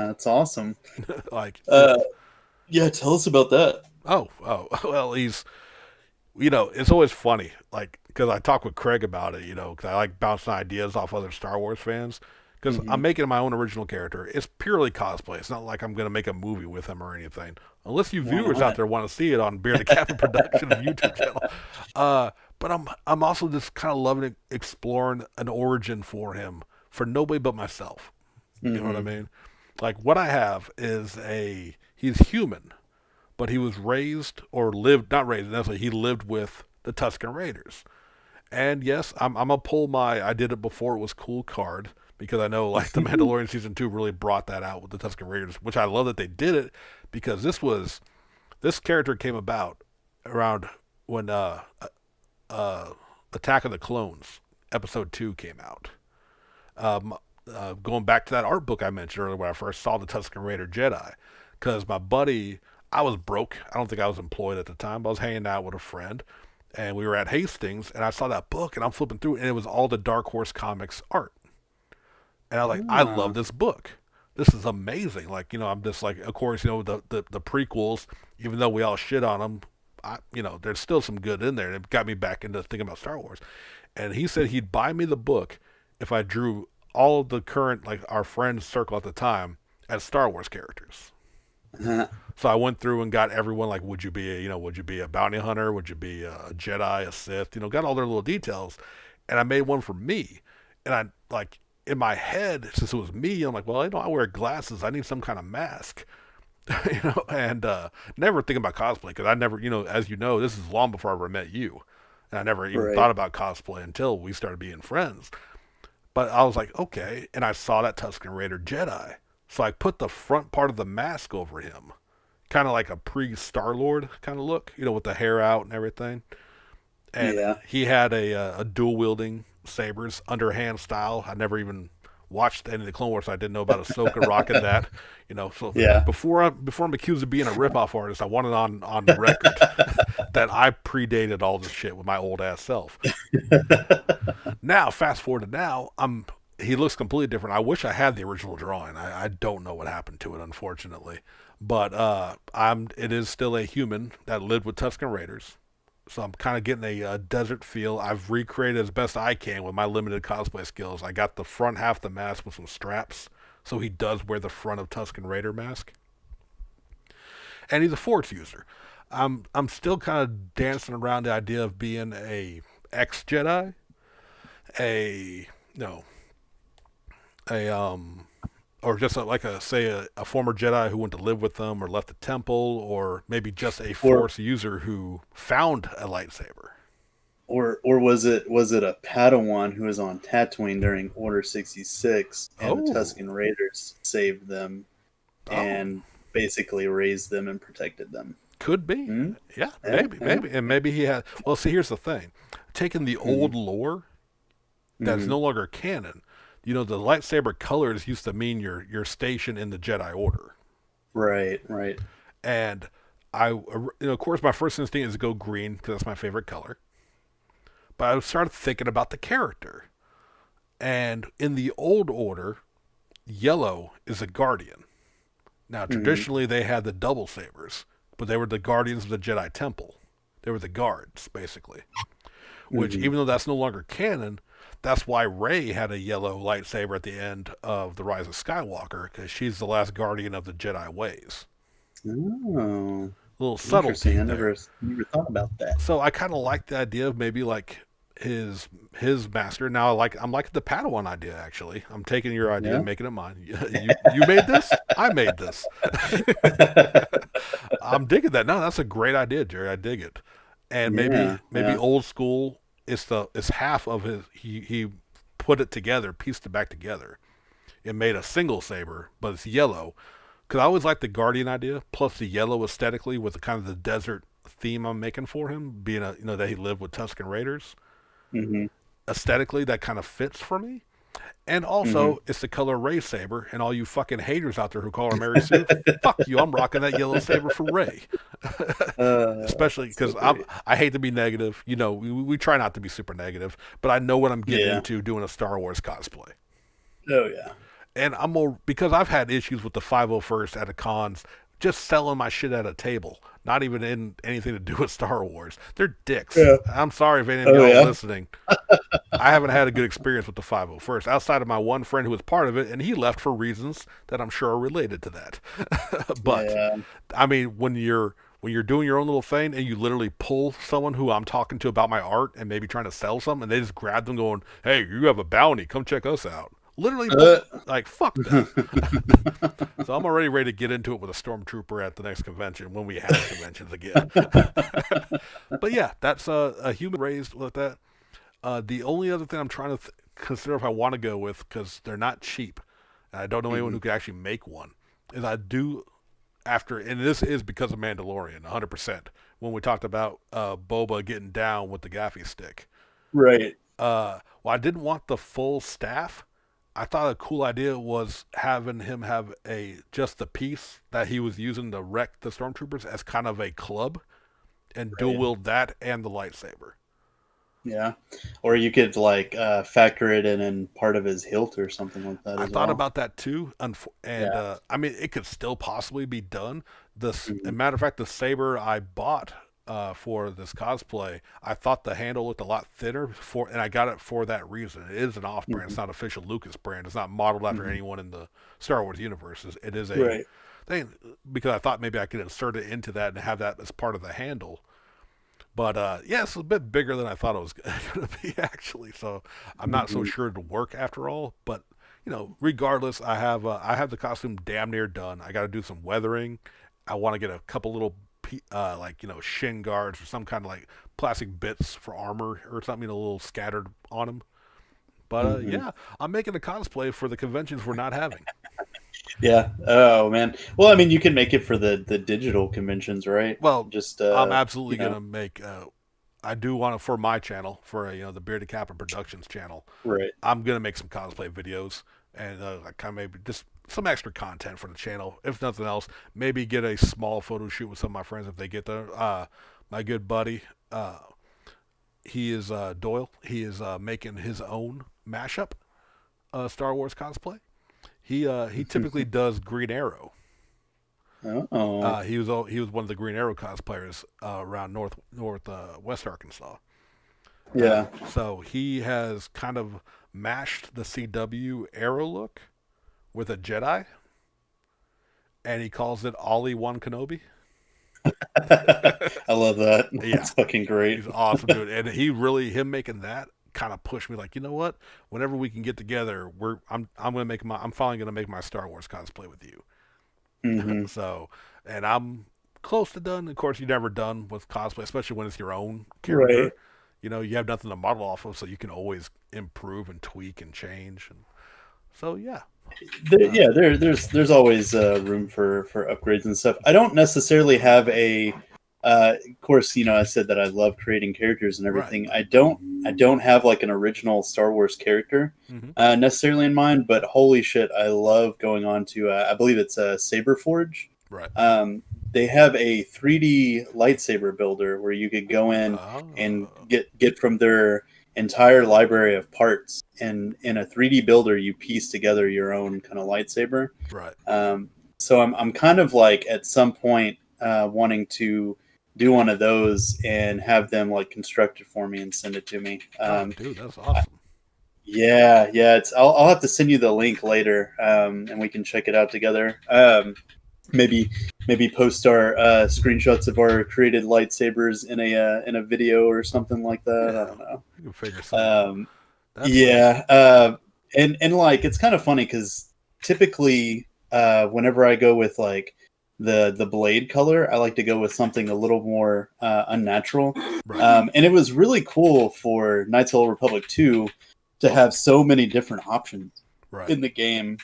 that's awesome. Like, yeah, tell us about that. well, it's always funny, like, because I talk with Craig about it, because I like bouncing ideas off other Star Wars fans, because I'm making my own original character. It's purely cosplay. It's not like I'm going to make a movie with him or anything, unless you viewers out there want to see it on Beer the Captain Production YouTube channel. But I'm also just kind of loving exploring an origin for him for nobody but myself. You know what I mean? Like, what I have is he's human, but he was raised or lived, not raised necessarily, he lived with the Tusken Raiders. And yes, I'm gonna pull I did it before it was cool card, because I know like the Mandalorian season 2 really brought that out with the Tusken Raiders, which I love that they did it, because this character came about around when Attack of the Clones episode 2 came out. Going back to that art book I mentioned earlier when I first saw the Tusken Raider Jedi, because my buddy, I was broke. I don't think I was employed at the time, but I was hanging out with a friend, and we were at Hastings, and I saw that book, and I'm flipping through it, and it was all the Dark Horse Comics art. And I was like, I love this book. This is amazing. Like, I'm just like, of course, the prequels, even though we all shit on them, there's still some good in there, and it got me back into thinking about Star Wars. And he said he'd buy me the book if I drew all of the current, like, our friends circle at the time as Star Wars characters. So I went through and got everyone, like, would you be a bounty hunter? Would you be a Jedi, a Sith? Got all their little details. And I made one for me. And I, like, in my head, since it was me, I'm like, well, I wear glasses. I need some kind of mask. And never thinking about cosplay, because I never, as you know, this is long before I ever met you. And I never even thought about cosplay until we started being friends. But I was like, okay. And I saw that Tusken Raider Jedi. So I put the front part of the mask over him. Kind of like a pre-Star-Lord kind of look, with the hair out and everything. And he had a dual-wielding sabers, underhand style. I never even watched any of the Clone Wars, so I didn't know about Ahsoka rocking that. So before I'm accused of being a rip-off artist, I wanted on the record that I predated all this shit with my old-ass self. Now, fast forward to now, he looks completely different. I wish I had the original drawing. I don't know what happened to it, unfortunately. But it is still a human that lived with Tusken Raiders. So I'm kind of getting a desert feel. I've recreated as best I can with my limited cosplay skills. I got the front half of the mask with some straps, so he does wear the front of Tusken Raider mask. And he's a Force user. I'm still kind of dancing around the idea of being a ex-Jedi, or just a former Jedi who went to live with them or left the temple, or maybe just a Force user who found a lightsaber. Or was it a Padawan who was on Tatooine during Order 66 and the Tusken Raiders saved them and basically raised them and protected them? Could be. Mm-hmm. Yeah, maybe. And maybe he had... Well, see, here's the thing. Taking the old lore that's no longer canon, the lightsaber colors used to mean your station in the Jedi Order. Right. And of course, my first instinct is to go green because that's my favorite color. But I started thinking about the character. And in the old order, yellow is a guardian. Now, traditionally, they had the double sabers. but they were the guardians of the Jedi Temple. They were the guards, basically. Which, Mhm. even though that's no longer canon, that's why Rey had a yellow lightsaber at the end of The Rise of Skywalker, because she's the last guardian of the Jedi ways. Oh, Little interesting. subtlety I there. never thought about that. So I kind of like the idea of maybe like his master. Now I'm liking the Padawan idea. Actually, I'm taking your idea Yeah. and making it mine. You made this. I made this. I'm digging that. No, that's a great idea, Jerry. I dig it. And Yeah. maybe Yeah. old school. It's half of his. He put it together, pieced it back together. It made a single saber, but it's yellow. Because I always like the Guardian idea, plus the yellow aesthetically with the kind of the desert theme I'm making for him, being that he lived with Tusken Raiders. Hmm. Aesthetically, that kind of fits for me. And Hmm. also, it's the color Ray saber, and all you fucking haters out there who call her Mary Sue, fuck you, I'm rocking that yellow saber for Ray. Especially So because great. I hate to be negative. We try not to be super negative, but I know what I'm getting Yeah. into doing a Star Wars cosplay. Oh yeah. And I'm more because I've had issues with the 501st at a cons just selling my shit at a table, not even in anything to do with Star Wars. They're dicks. Yeah. I'm sorry if any of Oh y'all are yeah. listening. I haven't had a good experience with the 501st outside of my one friend who was part of it, and he left for reasons that I'm sure are related to that. But Yeah. I mean, when you're doing your own little thing and you literally pull someone who I'm talking to about my art and maybe trying to sell something, and they just grab them going, "Hey, you have a bounty. Come check us out." Literally, Uh, like fuck that. So I'm already ready to get into it with a stormtrooper at the next convention when we have conventions again. But yeah, that's a human raised with that. The only other thing I'm trying to consider if I want to go with, because they're not cheap, and I don't know anyone mhm. who could actually make one, is I do after, and this is because of Mandalorian, 100%. When we talked about Boba getting down with the gaffy stick, Right. well, I didn't want the full staff. I thought a cool idea was having him have just the piece that he was using to wreck the stormtroopers as kind of a club and dual Right. wield that and the lightsaber. Yeah. Or you could like factor it in part of his hilt or something like that I as thought well. about that too, and Yeah. I mean, it could still possibly be done. As a Mhm. matter of fact, the saber I bought for this cosplay, I thought the handle looked a lot thinner and I got it for that reason. It is an off-brand; it's Mhm. not official Lucas brand. It's not modeled after Mhm. anyone in the Star Wars universe. It is a Right. thing because I thought maybe I could insert it into that and have that as part of the handle. But yeah, it's a bit bigger than I thought it was going to be actually. So I'm not so Mhm. sure it'll work after all. But regardless, I have the costume damn near done. I got to do some weathering. I want to get a couple little like shin guards or some kind of like plastic bits for armor or something, a little scattered on them. But Mhm. yeah, I'm making a cosplay for the conventions we're not having. Yeah. Oh man. Well, I mean, you can make it for the digital conventions, right? Well, Just I'm you absolutely know, gonna make. I do want to for my channel for the Bearded Captain Productions channel. right. I'm gonna make some cosplay videos and kind of maybe just some extra content for the channel. If nothing else, maybe get a small photo shoot with some of my friends if they get there. My good buddy, he is Doyle. He is making his own mashup Star Wars cosplay. He typically does Green Arrow. Oh. He was one of the Green Arrow cosplayers around West Arkansas. Yeah. So he has kind of mashed the CW Arrow look with a Jedi, and he calls it Ollie One Kenobi. I love that. Yeah, That's fucking great. he's awesome doing it, and him making that kind of pushed me like, you know what? Whenever we can get together, I'm finally gonna make my Star Wars cosplay with you. Hmm. So, and I'm close to done. Of course, you're never done with cosplay, especially when it's your own Right. character. You have nothing to model off of, so you can always improve and tweak and change. And so, yeah. Yeah, there's always room for upgrades and stuff. I don't necessarily have a of course, I said that I love creating characters and Right. everything. I don't have like an original Star Wars character Hmm. necessarily in mind, but holy shit, I love going on to I believe it's a Saber Forge. Right. They have a 3D lightsaber builder where you could go in and Oh. get from their entire library of parts, and in a 3D builder you piece together your own kind of lightsaber. Right. So I'm kind of like at some point. wanting to do one of those and have them like construct it for me and send it to me. Dude, that's awesome. Yeah, it's. I'll have to send you the link later, and we can check it out together. Maybe post our screenshots of our created lightsabers in a video or something like that. Yeah, I don't know. you can figure something out. Yeah, and like it's kind of funny because typically whenever I go with like the blade color, I like to go with something a little more unnatural. Right. And it was really cool for Knights of the Old Republic 2 to have so many different options Right. in the game.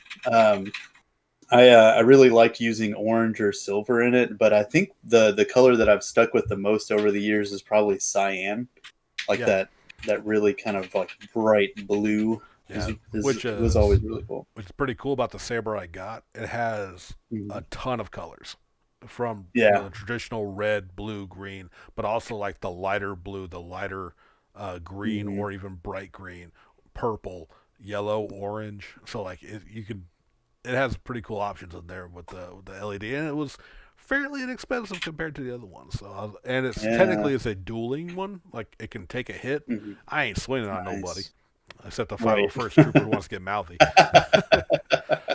I really liked using orange or silver in it, but I think the color that I've stuck with the most over the years is probably cyan, like that really kind of like bright blue. Yeah, It was always really cool. Which is pretty cool about the saber I got. It has a ton of colors, from the traditional red, blue, green, but also like the lighter blue, the lighter green, or even bright green, purple, yellow, orange. So like it has pretty cool options in there with the LED, and it was fairly inexpensive compared to the other ones. So and technically it's a dueling one. Like it can take a hit. I ain't swinging on nobody, except the 501st Trooper who wants to get mouthy.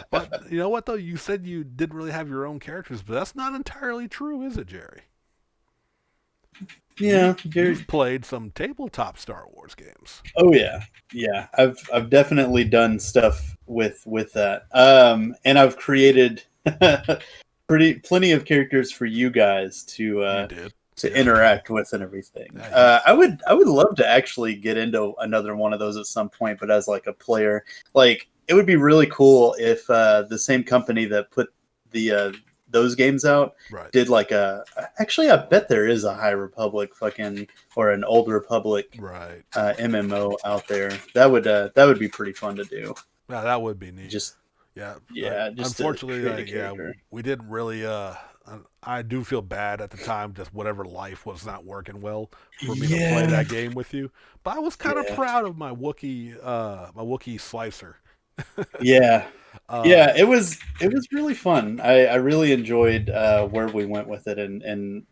But you know what though? You said you didn't really have your own characters, but that's not entirely true, is it, Jerry? Yeah, you've played some tabletop Star Wars games. Oh yeah. I've definitely done stuff with that. And I've created plenty of characters for you guys to interact with and everything. I would love to actually get into another one of those at some point, but as like a player, like it would be really cool if the same company that put the those games out did like actually I bet there is a High Republic or an Old Republic MMO out there. That would be pretty fun to do. Yeah, that would be neat. Just unfortunately, we didn't really. I do feel bad at the time, just whatever life was not working well for me to play that game with you. But I was kind of proud of my Wookiee slicer. It was really fun. I really enjoyed where we went with it, and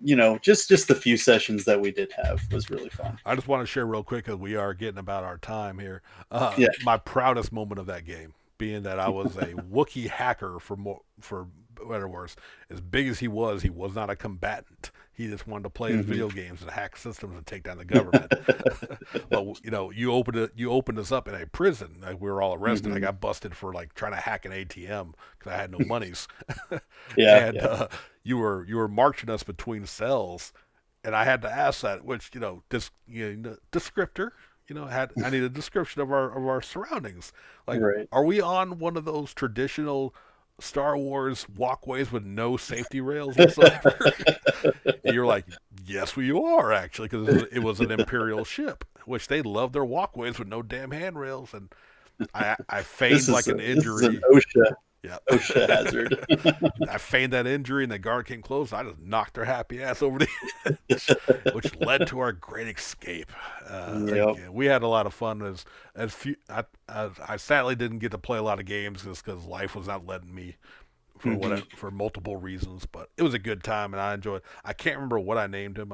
just the few sessions that we did have was really fun. I just want to share real quick, because we are getting about our time here. My proudest moment of that game being that I was a Wookiee hacker for better or worse. As big as he was not a combatant. He just wanted to play his video games and hack systems and take down the government. But you opened us up in a prison. Like, we were all arrested. I got busted for like trying to hack an ATM because I had no monies. You were marching us between cells, and I had to ask that, which descriptor. I need a description of our surroundings. Like, are we on one of those traditional Star Wars walkways with no safety rails whatsoever? And you're like, yes, we are, actually, because it was an Imperial ship, which they love their walkways with no damn handrails. And I feigned an injury. This is an OSHA hazard. I feigned that injury, and the guard came close. I just knocked their happy ass over the edge, which led to our great escape. We had a lot of fun. I sadly didn't get to play a lot of games just because life was not letting me for multiple reasons. But it was a good time, and I enjoyed it. I can't remember what I named him.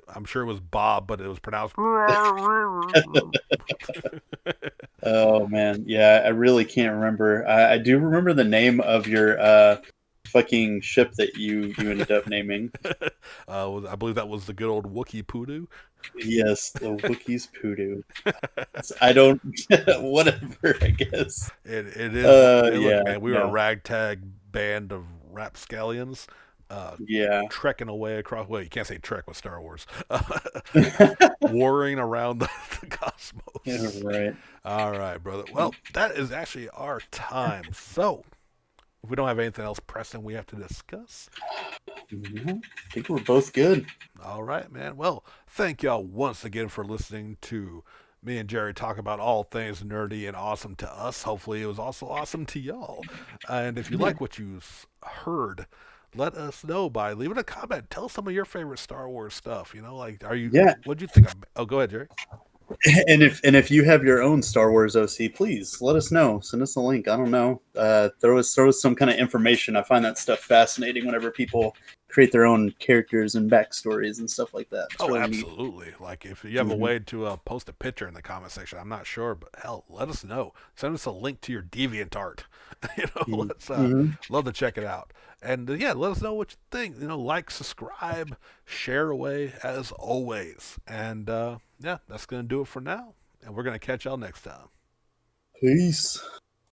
I'm sure it was Bob, but it was pronounced. Oh man, yeah, I really can't remember. I do remember the name of your fucking ship that you ended up naming. I believe that was the good old Wookiee Poodoo. Yes, the Wookiee's Poodoo. I don't. Whatever, I guess. It is. Look, man, we were a ragtag band of rapscallions. Trekking away across. Well, you can't say trek with Star Wars. Warring around the cosmos. Yeah, right. All right, brother. Well, that is actually our time. So, if we don't have anything else pressing we have to discuss, I think we're both good. All right, man. Well, thank y'all once again for listening to me and Jerry talk about all things nerdy and awesome to us. Hopefully, it was also awesome to y'all. And if you like what you heard, let us know by leaving a comment. Tell some of your favorite Star Wars stuff. What'd you think? Go ahead, Jerry. And if you have your own Star Wars OC, please let us know. Send us a link. I don't know. There was some kind of information. I find that stuff fascinating whenever people create their own characters and backstories and stuff like that. It's Oh, really neat. absolutely. Like, if you have a way to post a picture in the comment section, I'm not sure, but hell, let us know. Send us a link to your DeviantArt. Let's love to check it out. And yeah, let us know what you think. Like, subscribe, share away as always. And yeah, that's gonna do it for now. And we're gonna catch y'all next time. Peace.